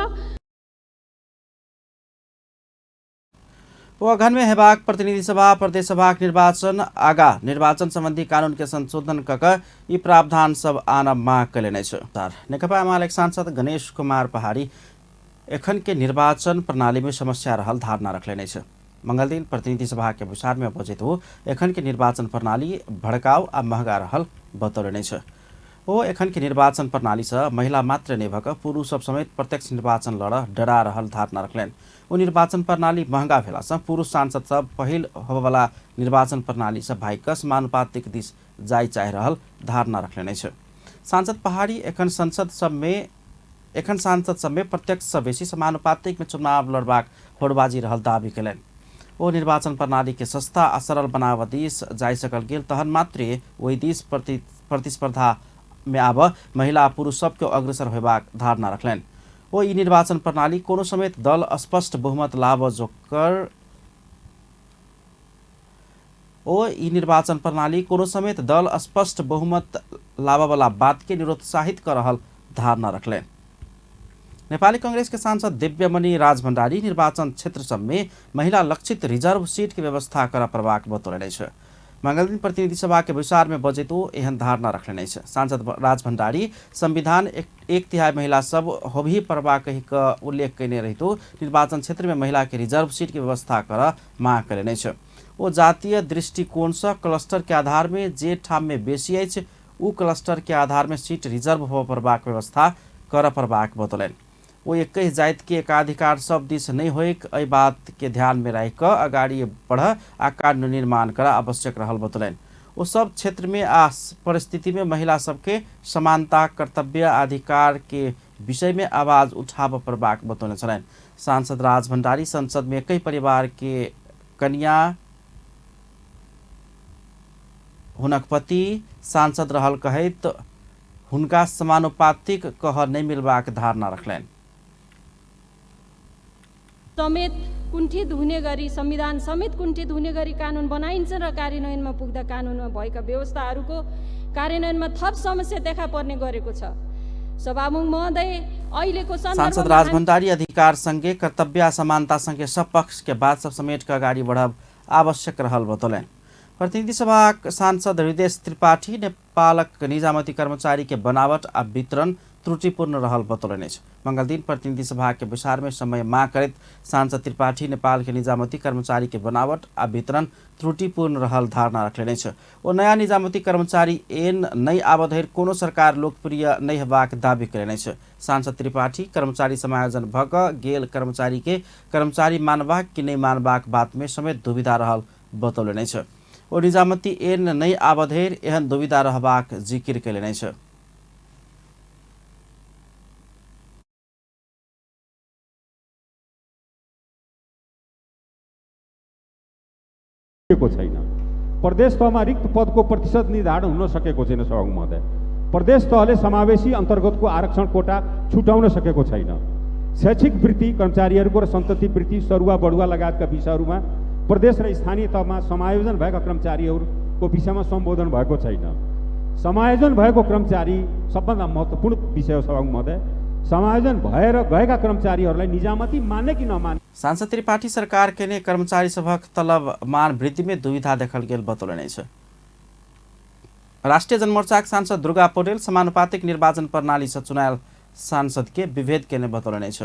ओघन में हेबाक प्रतिनिधि सभा प्रदेश सभा निर्वाचन आगा निर्वाचन संबंधी कानून के संशोधन कक यी प्रावधान सब आन माग कयलनि छ। नेकपा एमालेक सांसद गणेश कुमार पहाड़ी एखन के निर्वाचन प्रणाली में समस्या रहल धारणा रखले छ। मंगल दिन प्रतिनिधि सभा के विचार में बजेत हो एखन के निर्वाचन प्रणाली भड़काऊ आ महंगा रहल बतौलनि छ। ओ एखन के निर्वाचन प्रणाली से महिला मात्र नै भक पुरुष सब समेत प्रत्यक्ष निर्वाचन लड़ डरा रहल धारणा रखलनि। ओ निर्वाचन प्रणाली महंगा भेला से पुरुष सांसद सब पहिल होबवाला निर्वाचन प्रणाली से भाइक समानुपातिक दिश जाय चाहि रहल धारणा रखलनि छ। सांसद पहाड़ी एखन सांसद सब में प्रत्यक्ष से बेसी समानुपातिक में चुनाव लड़बाक होड़बाजी रहल दावी कयलनि। ओ निर्वाचन प्रणाली के सस्ता आ सरल बनाव दिश जाय सकल गेल तहन मात्रे ओहि दिश प्रतिस्पर्धा में आब महिला पुरुष सबके अग्रसर होबाक धारणा रखलनि। ओ ई निर्वाचन प्रणाली कोनो समेत दल स्पष्ट बहुमत लाभ जोकर लाभवाला बात के निरुत्साहित कर रहल धारणा रखलनि। नेपाली कांग्रेस के सांसद दिव्यमणि राजभण्डारी निर्वाचन क्षेत्र सब में महिला लक्षित रिजर्व सीट के व्यवस्था कर प्रवाक बतौलनि छ। मंगल दिन प्रतिनिधि सभा के विचार में बजेतो एहन धारणा रखले छ। सांसद राजभण्डारी संविधान एक तिहाई महिला सब होभी परवा कही का उल्लेख करने रहितो निर्वाचन क्षेत्र में महिला के रिजर्व सीट की व्यवस्था कर मांग करने छ। वो जातीय दृष्टिकोण से क्लस्टर के आधार में जे ठाम में बेसी अछि उ क्लस्टर के आधार में सीट रिजर्व हो परवाक व्यवस्था कर परवाक बतौलनि। वो एक जाति के एकाधिकार सब दिश नहीं होइक एहि बात के ध्यान में राख अगाडि बढ़ आ कानून निर्माण कर आवश्यक रहल बतौलनि। वो सब क्षेत्र में आ परिस्थिति में महिला सबके समानता कर्तव्य अधिकार के विषय में आवाज उठाव परबाक बतौने छलनि। सांसद राजभण्डारी संसद में कई परिवार के कन्या हुनक पति सांसद रहल कहैत हुनका समानुपातिक कह नहीं मिलबाक धारणा रखलनि। समेत कुण्ठित हुने गरी संविधान समेत कुण्ठित हुने गरी कानुन बनाइन्छ र कार्यान्वयनमा पुग्दा कानुनमा भएका व्यवस्थाहरूको कार्यान्वयनमा थप समस्या देखा पर्ने गरेको छ। सभामुख महोदय अहिलेको सांसद राजभण्डारी अधिकार सँगै कर्तव्य समानता सँगै सब पक्ष के बात सब समेट कर अगाडि बढ़ब आवश्यक रहल बतौलनि। प्रतिनिधि सभा सांसद हृदय त्रिपाठी नेपालक निजामती कर्मचारी के बनावट आ वितरण त्रुटिपूर्ण रहल बतौलनि। मंगल दिन प्रतिनिधि सभा के विचार में समय मांग करत सांसद त्रिपाठी नेपाल के निजामती कर्मचारी के बनावट आ वितरण त्रुटिपूर्ण रहल धारणा रखले छ। ओ नया निजामती कर्मचारी एन नई आबधेर कोनो सरकार लोकप्रिय नहीं हेबाक दावी कयलनि छ। सांसद त्रिपाठी कर्मचारी समायोजन भक गेल कर्मचारी के कर्मचारी मानबाक कि नहीं मानबाक बात में समेत दुविधा रहल बतौलनि छ। ओ निजामती एन नई आबधेर एहन दुविधा रहबाक जिकिर कयलनि छ। को छैन। प्रदेश तहमा रिक्त पदको प्रतिशत निर्धारण हुन सकेको छैन। सभामुख महोदय, प्रदेश तहले समावेशी अन्तर्गतको आरक्षण कोटा छुटाउन सकेको छैन। शैक्षिक वृत्ति कर्मचारीहरूको र सन्तति वृत्ति सरुवा बढुवा लगायतका विषयहरूमा प्रदेश र स्थानीय तहमा समायोजन भएका कर्मचारीहरूको विषयमा सम्बोधन भएको छैन। समायोजन भएको कर्मचारी सबभन्दा महत्त्वपूर्ण विषय हो सभामुख महोदय। समायोजन भएर गएका कर्मचारीहरूलाई निजामती मान्ने कि नमान्ने। सांसद त्रिपाठी सरकार के ने कर्मचारी सभक तलब मान वृद्धि में दुविधा देखल गेल बतौलनि छ। राष्ट्रिय जनमोर्चाक सांसद दुर्गा पौडेल समानुपातिक निर्वाचन प्रणाली से चुनायल सांसद के विभेद के बतौलनि छ।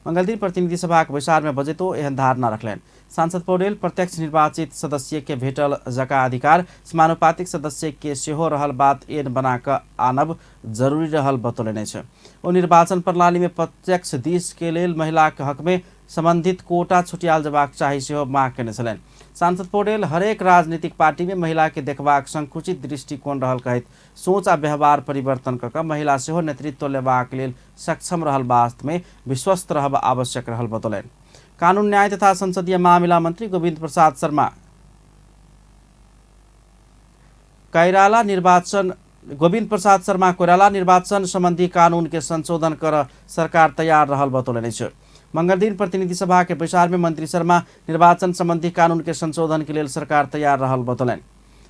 मंगल दिन प्रतिनिधि सभा के विचार में बजेतो एहन धारणा रखलन। सांसद पौडेल प्रत्यक्ष निर्वाचित सदस्य के भेटल जका अधिकार समानुपातिक सदस्य के सेहो रहल बात एन बना कर आनब जरूरी रहल बतौलनि छ। ओ निर्वाचन प्रणाली में प्रत्यक्ष दिश के लेल महिला के हक में संबंधित कोटा छुटियाल जबाक चाही सेहो मांग केने छलनि। सांसद पौडेल हरेक राजनीतिक पार्टी में महिला के देखबाक संकुचित दृष्टिकोण रहल कहैत सोच आ व्यवहार परिवर्तन कऽ महिला सेहो नेतृत्व लेबाक लेल सक्षम रहल बात में विश्वस्त रहब आवश्यक रहल बतौलनि। कानून न्याय तथा संसदीय मामिला मंत्री गोविंद प्रसाद शर्मा कोइराला निर्वाचन संबंधी कानून के संशोधन कर सरकार तैयार रहल बतौलनि छ। मंगल दिन प्रतिनिधि सभा के विचार में मंत्री शर्मा निर्वाचन संबंधी कानून के संशोधन के लिए सरकार तैयार रहल बतौलनि।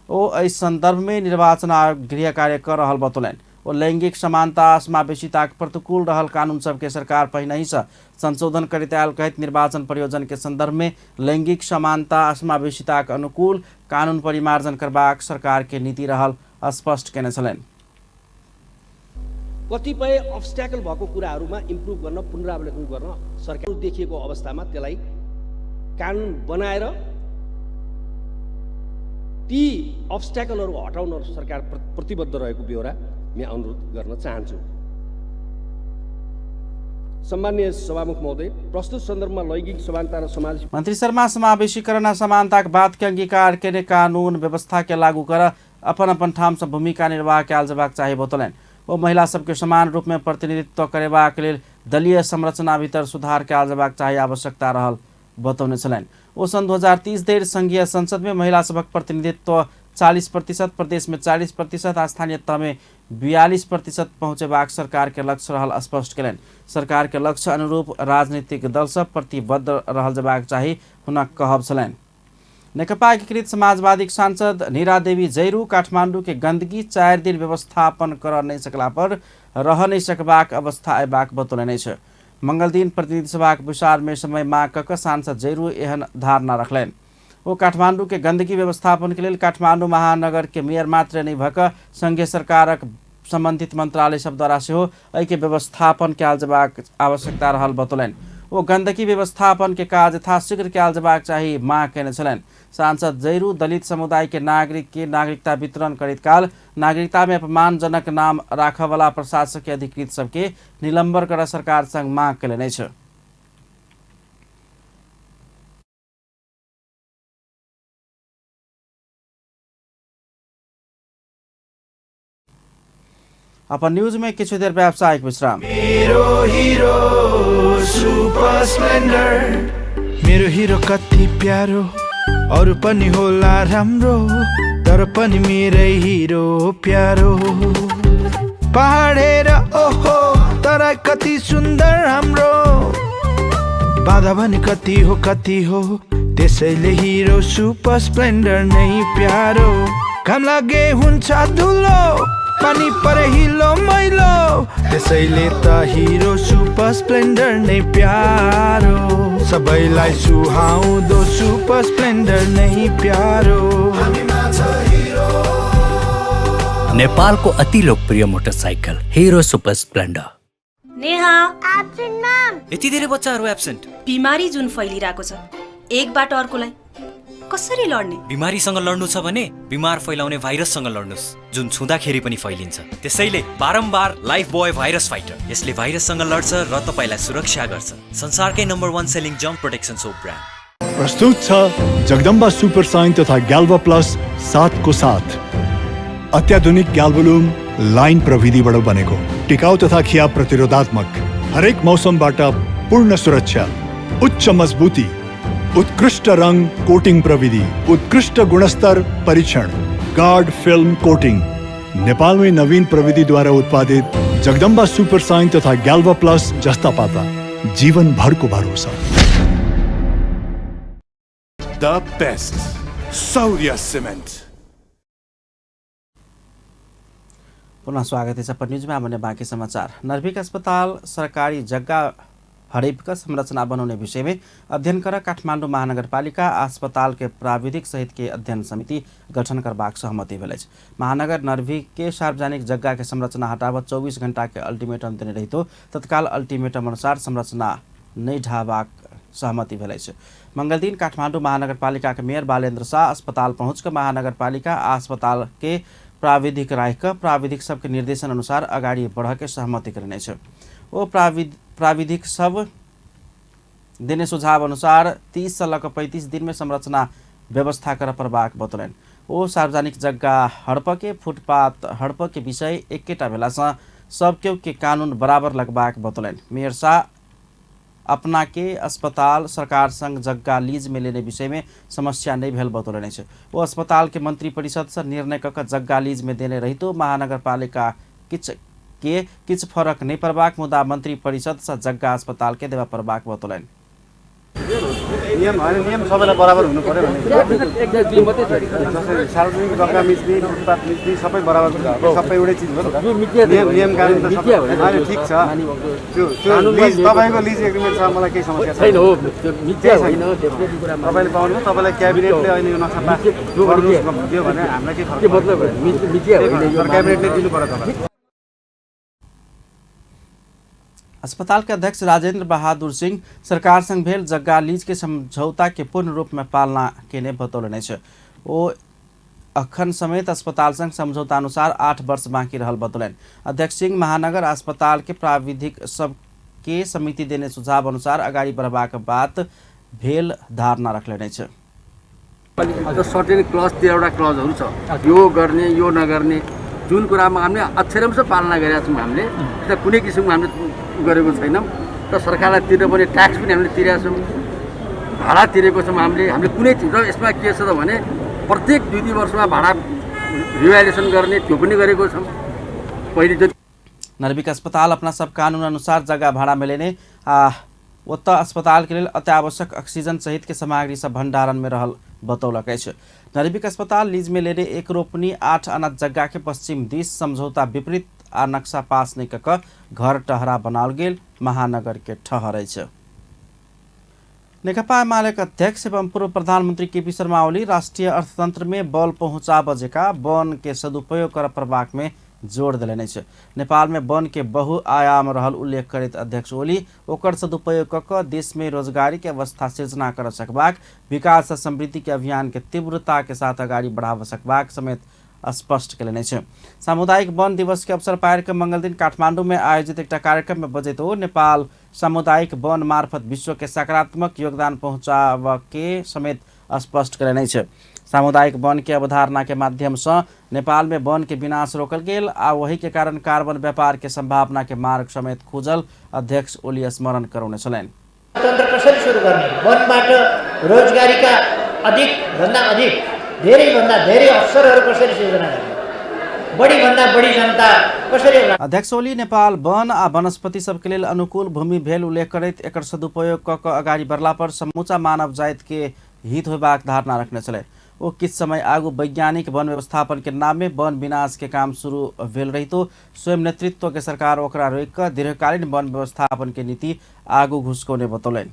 ओ इस संदर्भ में निर्वाचन आयोग गृह कार्य कर रहल बतौलनि। ओ लैंगिक समानता समावेशिता प्रतिकूल रहल कानून सबके सरकार पहले ही से संशोधन करते आयल कहत निर्वाचन प्रयोजन के संदर्भ में लैंगिक समानता समावेशिता के अनुकूल कानून परिमार्जन करबाक सरकार के नीति रहल स्पष्ट केने छलनि। कतिपय अब्स्ट्याकल भएको कुराहरूमा इम्प्रुभ गर्न पुनरावलोकन गर्न सरकार देखिएको अवस्थामा त्यसलाई कानुन बनाएर ती अब्स्ट्याकलहरू हटाउन सरकार प्रतिबद्ध रहेको बेहोरा म अनुरोध गर्न चाहन्छु। सम्माननीय सभामुख महोदय, प्रस्तुत सन्दर्भमा लैंगिक समानता र समाज मंत्री शर्मा समावेशीकरण और समानता के बात के अंगीकार के कानून व्यवस्था के लागू कर अपन अपन ठाम से भूमिका निर्वाह कयल जबाक चाही बतौलनि। वो महिला सबके समान रूप में प्रतिनिधित्व करेबाक लेल दलीय संरचना भीतर सुधार कयल जबाक चाही आवश्यकता रहल बतौने छलनि। वो सन 2030 धरि संघीय संसद में महिला सबक प्रतिनिधित्व 40%, प्रदेश में 40% आ स्थानीय तह में 42% पहुँचेबाक सरकार के लक्ष्य रहल स्पष्ट कयलनि। सरकार के लक्ष्य अनुरूप राजनीतिक दल सब प्रतिबद्ध रहल जबाक चाही हुनक कहब छलनि। नेकपा एकीकृत समाजवादी सांसद नीरा देवी जैरू काठमांडू के गंदगी 4 दिन व्यवस्थापन कर नहीं सकला पर रह नहीं सकबाक अवस्था अयबाक बतौलनि छ। मंगल दिन प्रतिनिधि सभा के विचार में समय मांग कऽ सांसद जैरू एहन धारणा रखलनि। वो काठमांडू के गंदगी व्यवस्थापन के लिए काठमांडू महानगर के मेयर मात्र नहीं भऽ संघीय सरकारक संबंधित मंत्रालय सब द्वारा सेहो एहि के व्यवस्थापन कयल जबाक आवश्यकता रहल बतौलनि। वो गंदगी व्यवस्थापन के काज यथाशीघ्र कयल जबाक चाही मांग केने छलनि। सांसद जैरू दलित समुदाय के नागरिक के नागरिकता वितरण करैत काल नागरिकता में अपमानजनक नाम राखऽ वाला प्रशासकीय अधिकृत सबके निलंबन कर सरकार संग मांग केलनि छ। अपन न्यूज में किछु देर व्यावसायिक विश्राम। मेरो हिरो कति प्यारो अरु पनि होला राम्रो तर पनि मेरै हिरो प्यारो पहाडेर ओहो तर कति सुन्दर हाम्रो बाधा भने कति हो त्यसैले हिरो सुपर स्प्लेन्डर नै प्यारो घाम लागे हुन्छ धुलो पानी परे हिलो मैलो त्यसैले त हिरो सुपर स्प्लेन्डर नै प्यारो सबैलाई सुहाउँदो सुपर स्प्लेन्डर नै प्यारो। नेपालको अति लोकप्रिय motorcycle Hero Super Splendor. Neha absent ma'am. यति धेरै बच्चाहरू एब्सेन्ट। बिमारी जुन फैलिरहेको छ एकबाट अर्कोलाई कसरी लड्ने? बिमारीसँग लड्नु छ भने बिमार फैलाउने भाइरससँग लड्नुस् जुन छुँदाखेरि पनि फैलिन्छ। त्यसैले बारम्बार लाइफ बोय भाइरस फाइटर यसले भाइरससँग लड्छ र तपाईलाई सुरक्षा गर्छ। संसारकै नम्बर 1 सेलिङ जम्प प्रोटेक्सन सोप ब्रान्ड। प्रस्तुत छ जगदम्बा सुपर साइन तथा ग्याल्भा प्लस 7 को साथ अत्याधुनिक ग्याल्भोलुम लाइन प्रविधिबाट बनेको टिकाउ तथा खिया प्रतिरोधात्मक हरेक मौसमबाट पूर्ण सुरक्षा उच्च मजबुती उत्कृष्ट रंग कोटिंग प्रविधि उत्कृष्ट गुणस्तर परीक्षण गार्ड फिल्म कोटिंग नेपाल में नवीन प्रविधि द्वारा उत्पादित जगदम्बा सुपर साइन तथा ग्याल्भा प्लस जस्ता पाता जीवन भर को भरोसा। The best Saurya Cement। पुनः स्वागत है सपर न्यूज में। आने बाँकी समाचार। नर्भिक अस्पताल सरकारी जग्गा हड़प संरचना बनाने विषय में अध्ययन कर काठमाडौँ महानगरपालिका अस्पताल के प्राविधिक सहित के अध्ययन समिति गठन करबाक सहमति भेल। महानगर नर्भिक के सार्वजनिक जग्गा के संरचना हटावत 24 घंटा के अल्टीमेटम देने रही तो तत्काल अल्टीमेटम अनुसार संरचना नहीं ढाबाक सहमति भेल। मंगल दिन काठमाडौँ महानगरपालिका के मेयर बालेन्द्र शाह अस्पताल पहुँच महानगरपालिका अस्पताल के प्राविधिक राख प्राविधिक सबके निर्देशन अनुसार अगाडि बढ़ के सहमति करने वो प्राविधिक सब देने सुझाव अनुसार 30 से लग 35 दिन में संरचना व्यवस्था कर परबाक बतौलन। वो सार्वजनिक जग्गा हड़प के फुटपाथ हड़प के विषय एकेटा भेला सब के कानून बराबर लगबाक बतौलन। मेयर शाह अपना के अस्पताल सरकार संग जग्गा लीज में लेने विषय में समस्या नहीं भेल बतौलन। वो अस्पताल के मंत्री परिषद से निर्णय कर जग्गा लीज में देने रही तो महानगरपालिका किछ फरक नहीं पड़बाक मुद्दा मंत्री परिषद से जग्गा अस्पताल के देवा पड़बाक बतौलन। नियम सबैलाई बराबर हुनु पर्यो भने सार्वजनिक जग्गा मिच्ने फुटपाथ मिच्ने सबै बराबर सबै एउटै चिज हो नियम कानुन त सबै ठिक छ। त्यो लिज तपाईको लिज एग्रिमेन्ट छ मलाई केही समस्या छैन हो तपाईले पाउनु तपाईलाई क्याबिनेटले अहिले यो नक्सा पास गर्नु दियो भने हामीलाई के फरक मतलब क्याबिनेटले दिनु पर्यो तपाईलाई। अस्पताल के अध्यक्ष राजेंद्र बहादुर सिंह सरकार संग भेल जग्गा लीज के समझौता के पूर्ण रूप में पालना केने बतौलन। वो अखन समेत अस्पताल संग समझौता अनुसार 8 वर्ष बाँकी रहल बतौलन। अध्यक्ष सिंह महानगर अस्पताल के प्राविधिक सबके समिति देने सुझाव अनुसार अगाडि बढ़बाक बात भेल धारणा रखले छ। सर्टेन क्लज 13 क्लजहरू छ यो गर्ने यो नगर्ने जुन कुरामा हामीले अक्षरमश पालना गरेका छौँ। हामीले त्यस्ता कुनै किसिमको हामीले गरेको छैनौँ र सरकारलाई तिर्नुपर्ने ट्याक्स पनि हामीले तिरेका छौँ भाडा तिरेको छौँ। हामीले कुनै चिज यसमा के छ त भने प्रत्येक 2-3 वर्षमा भाडा रिभ्यालुएसन गर्ने त्यो पनि गरेको छौँ। पहिले नर्भिक अस्पताल अपना सब कानून अनुसार जगह भाड़ा में लेने उक्त अस्पताल के लिए अत्यावश्यक ऑक्सीजन सहित के सामग्री सब भंडारण में रहल बतौलक। नर्भिक अस्पताल लीज में लेने एक रोपनी 8 आना जगह के पश्चिम दिश समझौता विपरीत आ नक्शा पास नहीं कक घर टहरा बनाल गेल महानगर के ठहर। नेकपा एमाले अध्यक्ष एवं पूर्व प्रधानमंत्री केपी शर्मा ओली राष्ट्रीय अर्थतंत्र में बल पहुंचा बजेका वन के सदुपयोग कर प्रभाग में जोड़ दिले नेपाल में वन के बहुआयाम रहल उल्लेख करते अध्यक्ष ओली ओकर सदुपयोग कक देश में रोजगारी के अवस्था सृजना कर सकबाक विकास और समृद्धि के अभियान के तीव्रता के साथ अगाडि बढ़ाव सकबाक समेत स्पष्ट कले। सामुदायिक वन दिवस के अवसर पाएर के मंगल दिन काठमाडौँ में आयोजित एक कार्यक्रम में बजे तो नेपाल सामुदायिक वन मार्फत विश्व के सकारात्मक योगदान पहुँचाव के समेत स्पष्ट कले। सामुदायिक वन के अवधारणा के माध्यम से नेपाल में वन के विनाश रोकल गेल आ वही के कारण कार्बन व्यापार के संभावना के मार्ग समेत खोजल अध्यक्ष ओली स्मरण कराउने छन्। तन्त्र कसरी सुरु गर्ने वनबाट रोजगारीका अधिक भन्दा अधिक धेरैभन्दा धेरै अवसरहरू कसरी सृजना गर्ने बढीभन्दा बढी जनता कसरी। अध्यक्ष ओली नेपाल वन आ वनस्पति सबके लेल अनुकूल भूमि भेल उल्लेख करैत एकर सदुपयोग क अगाडि बढ़ला पर समूचा मानव जाति के हित होबाक धारणा रखने छले। वो किस समय आगू वैज्ञानिक वन व्यवस्थापन के नाम में वन विनाश के काम शुरू भेल रही तो स्वयं नेतृत्व के सरकार ओकरा रोक दीर्घकालीन वन व्यवस्थापन के नीति आगू घुस्कौने बतौलन।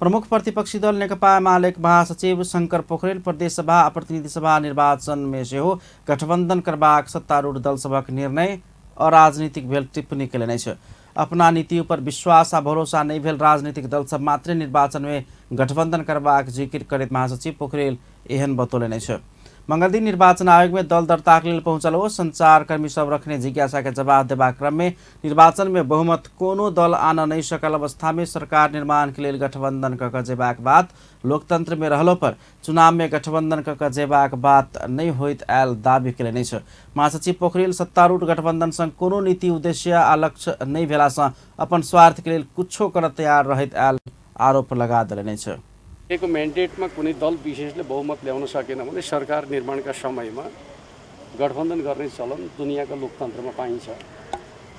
प्रमुख प्रतिपक्षी दल नेकपा एमाले महासचिव शंकर पोखरेल प्रदेश सभा प्रतिनिधि सभा निर्वाचन में से हो गठबंधन करबाक सत्तारूढ़ दल सबक निर्णय अराजनीतिक भेल टिप्पणी कले। अपना नीति पर विश्वास आ भरोसा नहीं भेल राजनीतिक दल सब मात्र निर्वाचन में गठबंधन करबाक जिक्र करते महासचिव पोखरेल एहन बतौले। मंगल दिन निर्वाचन आयोग में दल दर्ता के लिए पहुंचल हो संचारकर्मी सब रखने जिज्ञासा के जवाब देवा क्रम में निर्वाचन में बहुमत कोनो दल आन नहीं सकल अवस्था में सरकार निर्माण के लिए गठबंधन क जेबाक बात लोकतंत्र में रहलो पर चुनाव में गठबंधन क जेबाक बात नहीं होइत आयल दावी कले। महासचिव पोखरेल सत्तारूढ़ गठबंधन संग कोनो नीति उद्देश्य आ लक्ष्य नहीं भेला से अपन स्वार्थ के लिए कुछो कर तैयार रहित आयल आरोप लगा दिले। को म्यान्डेटमा कुनै दल विशेषले बहुमत ल्याउन सकेन भने सरकार निर्माणका समयमा गठबन्धन गर्ने चलन दुनियाँका लोकतन्त्रमा पाइन्छ,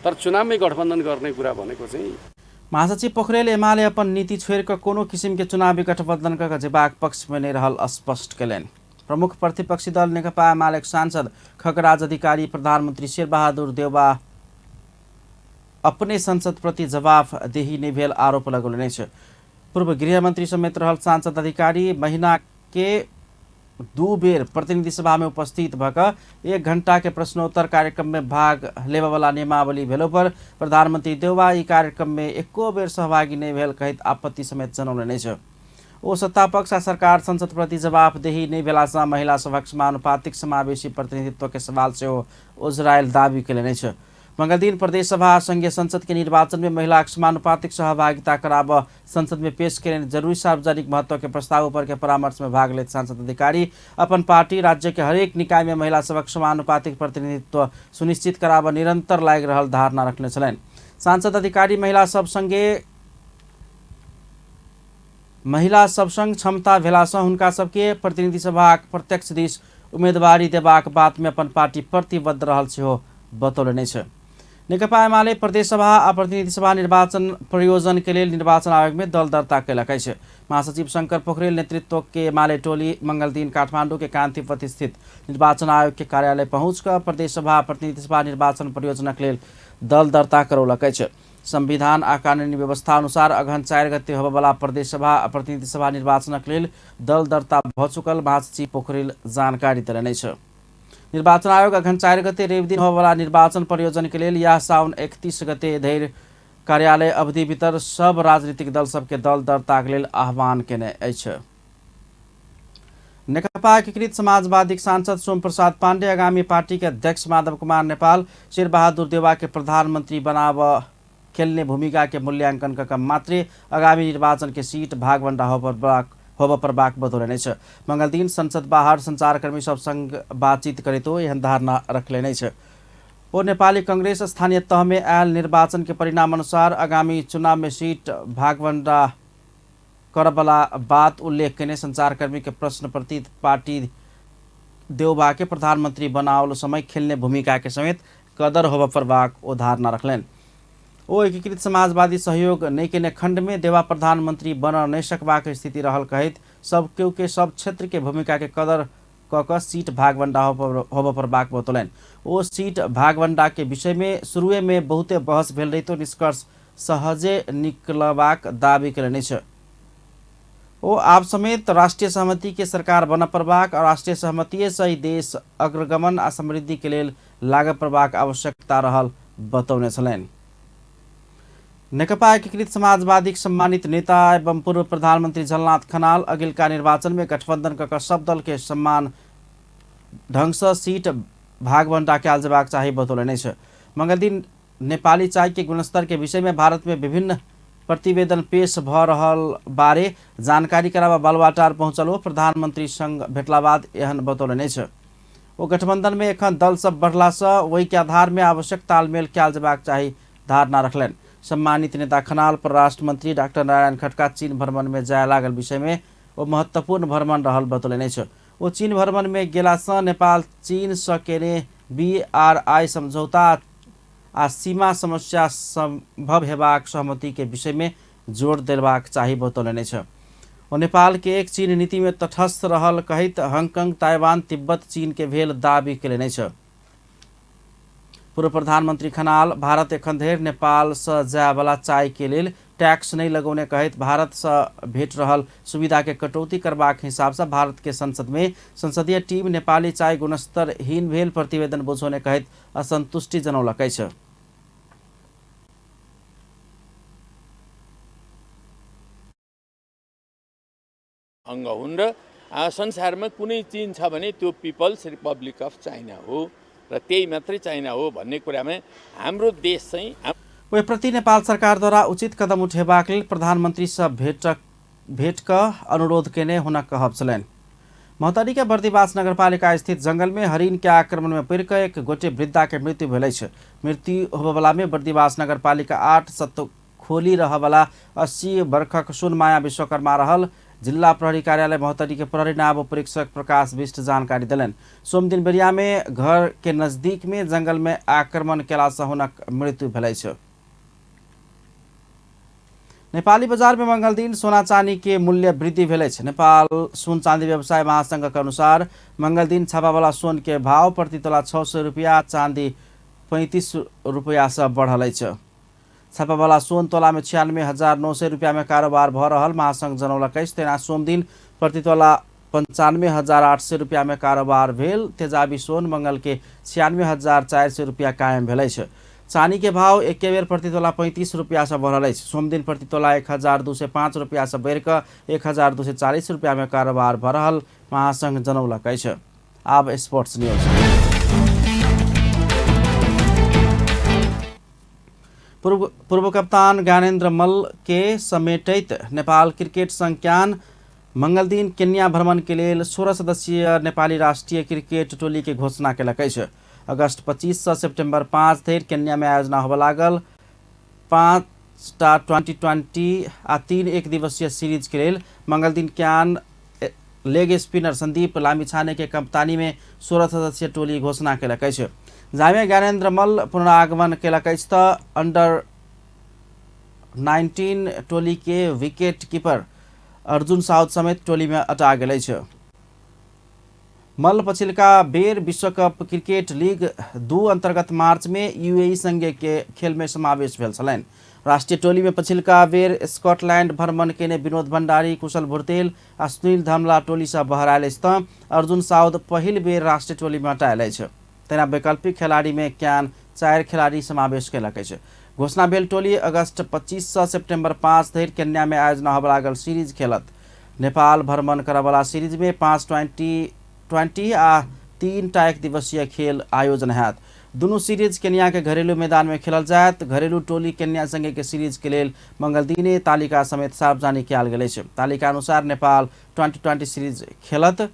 तर चुनावमै गठबन्धन गर्ने कुरा भनेको चाहिँ। महासचिव पोखरेल एमाले अपन नीति छोड़ कर कोनो किसिम के चुनावी गठबंधन का जेबाक पक्ष में नहीं रहल स्पष्ट कलन। प्रमुख प्रतिपक्षी दल नेकपा एमालेका सांसद खगराज अधिकारी प्रधानमन्त्री शेरबहादुर देउवा अपने संसद प्रति जवाफदेही नहीं भेल आरोप लगौले छ। पूर्व गृहमंत्री समेत रहल सांसद अधिकारी महीना के 2 बेर प्रतिनिधि सभा में उपस्थित भक 1 घंटा के प्रश्नोत्तर कार्यक्रम में भाग लेवा वाला नियमावली भेलो पर प्रधानमंत्री देउवा ई कार्यक्रम में एको बेर सहभागी नहीं भेल कहित आपत्ति समेत जनौले नै छ। ओ सत्तापक्ष आ सरकार संसद प्रति जवाफदेही नहीं भेलासँ महिला सभक समानुपातिक समावेशी प्रतिनिधित्व के सवाल से उजरायल दावी केले नै छ। मंगल दिन प्रदेश सभा संघीय संसद के निर्वाचन में महिला समानुपातिक सहभागिता कराब संसद में पेश करने जरूरी सार्वजनिक महत्व के प्रस्ताव पर के परामर्श में भाग लेते सांसद अधिकारी अपन पार्टी राज्य के हरेक निकाय में महिला सबक समानुपातिक प्रतिनिधित्व सुनिश्चित कराब निरंतर लाग रहल धारणा रखने छलैन। सांसद अधिकारी महिला सब संग क्षमता भेलासँ हुनका सबके प्रतिनिधि सभा प्रत्यक्ष दिश उम्मेदवारी देबाक बात में अपन पार्टी प्रतिबद्ध रहल सेहो बतौले नै छ। नेकपा एमाले प्रदेश सभा आ प्रतिनिधि सभा निर्वाचन प्रयोजन के लिए निर्वाचन आयोग में दल दर्ता कैलक अछि। महासचिव शंकर पोखरेल नेतृत्व के एमाले टोली मंगल दिन काठमांडू के कांतिपथ स्थित निर्वाचन आयोग के कार्यालय पहुंचकर प्रदेश सभा प्रतिनिधि सभा निर्वाचन परियोजना के लिए दल दर्ता करौलक अछि। संविधान आ कानूनी व्यवस्था अनुसार अगहन 4 गते होबयवला प्रदेश सभा आ प्रतिनिधि सभा निर्वाचनक लेल दल दर्ता भ चुकल महासचिव पोखरेल जानकारी देलनि अछि। निर्वाचन आयोग अगहन 4 गते रवि दिन होबयवला निर्वाचन परियोजना के लिए यह साउन 31 गते धरि कार्यालय अवधि भीतर सब राजनीतिक दल सबके दल दर्ता के लेल आह्वान केने अछि। नेकपा एकीकृत समाजवादी सांसद सोम प्रसाद पाण्डे आगामी पार्टी के अध्यक्ष माधव कुमार नेपाल शेरबहादुर देउवा के प्रधानमंत्री बनाव खेलने भूमिका के मूल्यांकन का कम मात्रे आगामी निर्वाचन के सीट भागवंडा होब पर बाक बतौले छ। मंगल दिन संसद बाहर संचारकर्मी सब संग बातचीत करे तो एहन धारणा रखले छ। ओ नेपाली कांग्रेस स्थानीय तह में आयल निर्वाचन के परिणाम अनुसार आगामी चुनाव में सीट भागवंडा करबला बात उल्लेख करने संचारकर्मी के प्रश्न प्रति पार्टी देउवा के प्रधानमंत्री बनावल समय खेलने भूमिका के समेत कदर होब पर बाक ओ धारणा रखलेन। ओ एकीकृत समाजवादी सहयोग नहीं के खंड में देवा प्रधानमंत्री बन नहीं सकबाक स्थिति रहल कहित सब केहू के सब क्षेत्र के भूमिका के कदर क सीट भागवंडा होब पर बाक बतौलन। ओ सीट भागवंडा के विषय में शुरुए में बहुते बहस भेल रही तो निष्कर्ष सहजे निकलबाक दावी करेने छ। ओ आप समेत राष्ट्रीय सहमति के सरकार बन परबाक और राष्ट्रीय सहमति से देश अग्रगमन आ समृद्धि के लिए लाग परबाक आवश्यकता रहल बतौने छलैन। नेकपा एकीकृत समाजवादी सम्मानित नेता एवं पूर्व प्रधानमंत्री झलनाथ खनाल अगिलका निर्वाचन में गठबंधन का सब दल के सम्मान ढंग से सीट भागवंडा कैल जेबाक चाही बतौले छ। मंगल दिन नेपाली चाय के गुणस्तर के विषय में भारत में विभिन्न प्रतिवेदन पेश भ रहल बारे जानकारी करावा बालुवाटार पहुंचल हो प्रधानमंत्री संग भेटला बाद एहन बतौले छ। ओ गठबंधन में एखन दल सब बढ़ला से वही के आधार में आवश्यक तालमेल कैल जेबाक चाही धारणा रखलेन। सम्मानित नेता खनाल परराष्ट्र मंत्री डॉक्टर नारायण खट्का चीन भ्रमण में जाय लागल विषय में वो महत्वपूर्ण भ्रमण रहल बतौले छ। वो चीन भ्रमण में गेला से नेपाल चीन से केने BRI समझौता आ सीमा समस्या संभव हेबाक सहमति के विषय में जोर देबाक चाही बतौले छ। वो नेपाल के एक चीन नीति में तटस्थ रहल कहित हांगकांग ताइवान तिब्बत चीन के भेल दावी केले छ। पूर्व प्रधानमंत्री खनाल भारत एखन धरि नेपाल से जाय वाला चाय के लेल टैक्स नहीं लगौने कहित भारत से भेट रहल सुविधा के कटौती करबाक हिसाब से भारत के संसद में संसदीय टीम नेपाली चाय गुणस्तर हीन भेल प्रतिवेदन बुझौने कहित असंतुष्टि जनौलक छ। अंग हुन् र संसारमा कुनै चीन छ भने त्यो पिपल्स रिपब्लिक अफ चाइना हो र त्यही मात्रै चाइना हो भन्ने कुरामा हाम्रो देश चाहिँ वे प्रति नेपाल सरकार द्वारा उचित कदम उठेबाक लेल प्रधानमंत्री से भेट का अनुरोध केने हुन कहब छलैन। महोत्तरी के बर्दिवास नगरपालिका स्थित जंगल में हरिन के आक्रमण में पड़ एक गोटे वृद्धा के मृत्यु भेलै छ। मृत्यु होबयवला में बर्दिवास नगरपालिका 8 सत्तो खोली रहबला 80 वर्षक सुनमाया विश्वकर्मा रहल। जिला प्रहरी कार्यालय महोत्तरी के प्रहरी नायब उपरीक्षक प्रकाश बिष्ट जानकारी दिलन। सोम दिन बेरिया में घर के नजदीक में जंगल में आक्रमण केला से हुनक मृत्यु भेलै छ। नेपाली बजार में मंगल दिन सोना चांदी के मूल्य वृद्धि भेलै छै। नेपाल सुन चांदी व्यवसाय महासंघ के अनुसार मंगल दिन छापावाला सोन के भाव प्रति तोला 600 रुपया, चांदी 35 रुपया से बढ़ल छै। छापावाला सोन तोला में 96,900 रुपया में कारोबार भ रहल महासंघ जनौलक अछि। तेना सोम दिन प्रति तोला 95,800 रुपया में कारोबार भेल। तेजाबी सोन मंगल के 96,400 रुपया कायम भेलै छै। चांदी के भाव एक बेर प्रति तोला 35 रुपया से बढ़ल अछि। सोम दिन प्रति तोला 1,205 रुपया से बढ़ि कऽ 1,240 रुपया में कारोबार भ रहल महासंघ जनौलक अछि। आब स्पोर्ट्स न्यूज। पूर्व कप्तान ज्ञानेन्द्र मल्ल के समेटैत नेपाल क्रिकेट संज्ञान मंगल दिन केन्या भ्रमण के लिए 16 सदस्यीय नेपाली राष्ट्रीय क्रिकेट टोली के घोषणा केलक अछि। अगस्त 25 से सेप्टेम्बर 5 धरि केन्या में आयोजना होबय लागल 5टा T20 आ 3 एक दिवसीय सीरीज के लिए मंगल दिन क्यान लेग स्पिनर संदीप लामिछाने के कप्तानी में 16 सदस्यीय टोली घोषणा केलक अछि। जाहिमे ज्ञानेन्द्र मल्ल पुनरागमन केलक अछि तऽ अंडर 19 टोली के विकेट कीपर अर्जुन साउद समेत टोली में अटा गेल अछि। मल्ल पछिल्का बेर विश्वकप क्रिकेट लीग 2 अंतर्गत मार्च में यूएई संघीय के खेल में समावेश भेल छलनि। राष्ट्रीय टोली में पछिल्का बेर स्कॉटलैंड भ्रमण केने विनोद भण्डारी, कुशल भुर्तेल आ सुनील धमला टोली से बहरायल अछि तऽ अर्जुन साउद पहिल बेर राष्ट्रीय टोली में हटायल अछि। तेना वैकल्पिक खिलाड़ी में क्यान 4 खिलाड़ी समावेश केलक अछि। घोषणा भेल टोली अगस्त 25 से सेप्टेम्बर 5 धरि केन्या में आयोजना होबय लागल सीरीज खेलत। नेपाल भ्रमण करयवला सीरीज में 5 T20 आ 3टा एक दिवसीय खेल आयोजन हैत। दुनू सीरीज केन्या के घरेलू मैदान में खेलल जायत। घरेलू टोली केन्या संगे के सीरीज के लेल मंगल दिने तालिका समेत सार्वजनिक कयल गेल अछि। तालिका अनुसार नेपाल 2020 सीरीज खेलत।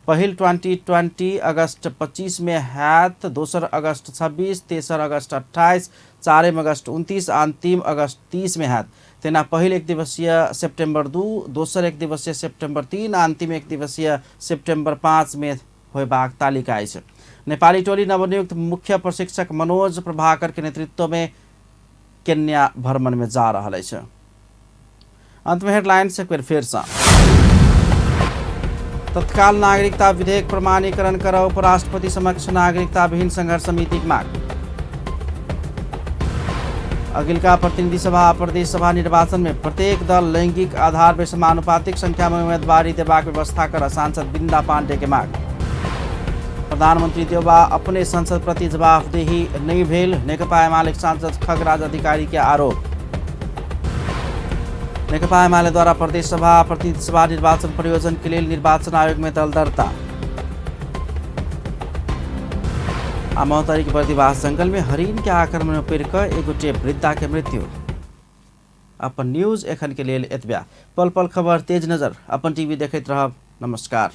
पहिल 2020 अगस्त 25 में हैत, दोसर अगस्त 26, तेसर अगस्त 28, 4 अगस्त 29 आ अंतिम अगस्त 30 में हैत। तेना पहिल एक दिवसीय सेप्टेम्बर 2, दोसर एक दिवसीय सेप्टेम्बर 3 आ अंतिम एक दिवसीय सेप्टेम्बर 5 में होयबाक तालिका अछि। नेपाली टोली नवनियुक्त मुख्य प्रशिक्षक मनोज प्रभाकर के नेतृत्व में केन्या भ्रमण में जा रहल अछि। अंत में हेडलाइंस एक बेर फेर सँ। तत्काल नागरिकता विधेयक प्रमाणीकरण कर उपराष्ट्रपति समक्ष नागरिकता विहीन संघर्ष समिति की मांग। अगिलका प्रतिनिधि सभा आ प्रदेश सभा निर्वाचन में प्रत्येक दल लैंगिक आधार पर समानुपातिक संख्या में उम्मीदवारी देबाक व्यवस्था कर सांसद बिंदा पांडे के मांग। प्रधानमंत्री देउबा अपने संसद प्रति जवाबदेही नहीं भेल, नेकपा एमाले सांसद खगराज अधिकारी के आरोप। नेकपा एमाले द्वारा प्रदेश सभा प्रतिनिधि सभा निर्वाचन प्रयोजन के लिए निर्वाचन आयोग में दल दर्ता। महोत्तरी के बर्दिवास जंगल में हरिण के आक्रमण में पड़ कर एगोटे वृद्धा के मृत्यु। अपन न्यूज एखन के लिए एतबा। पल पल खबर तेज नजर अपन टीवी देखैत रहब। नमस्कार।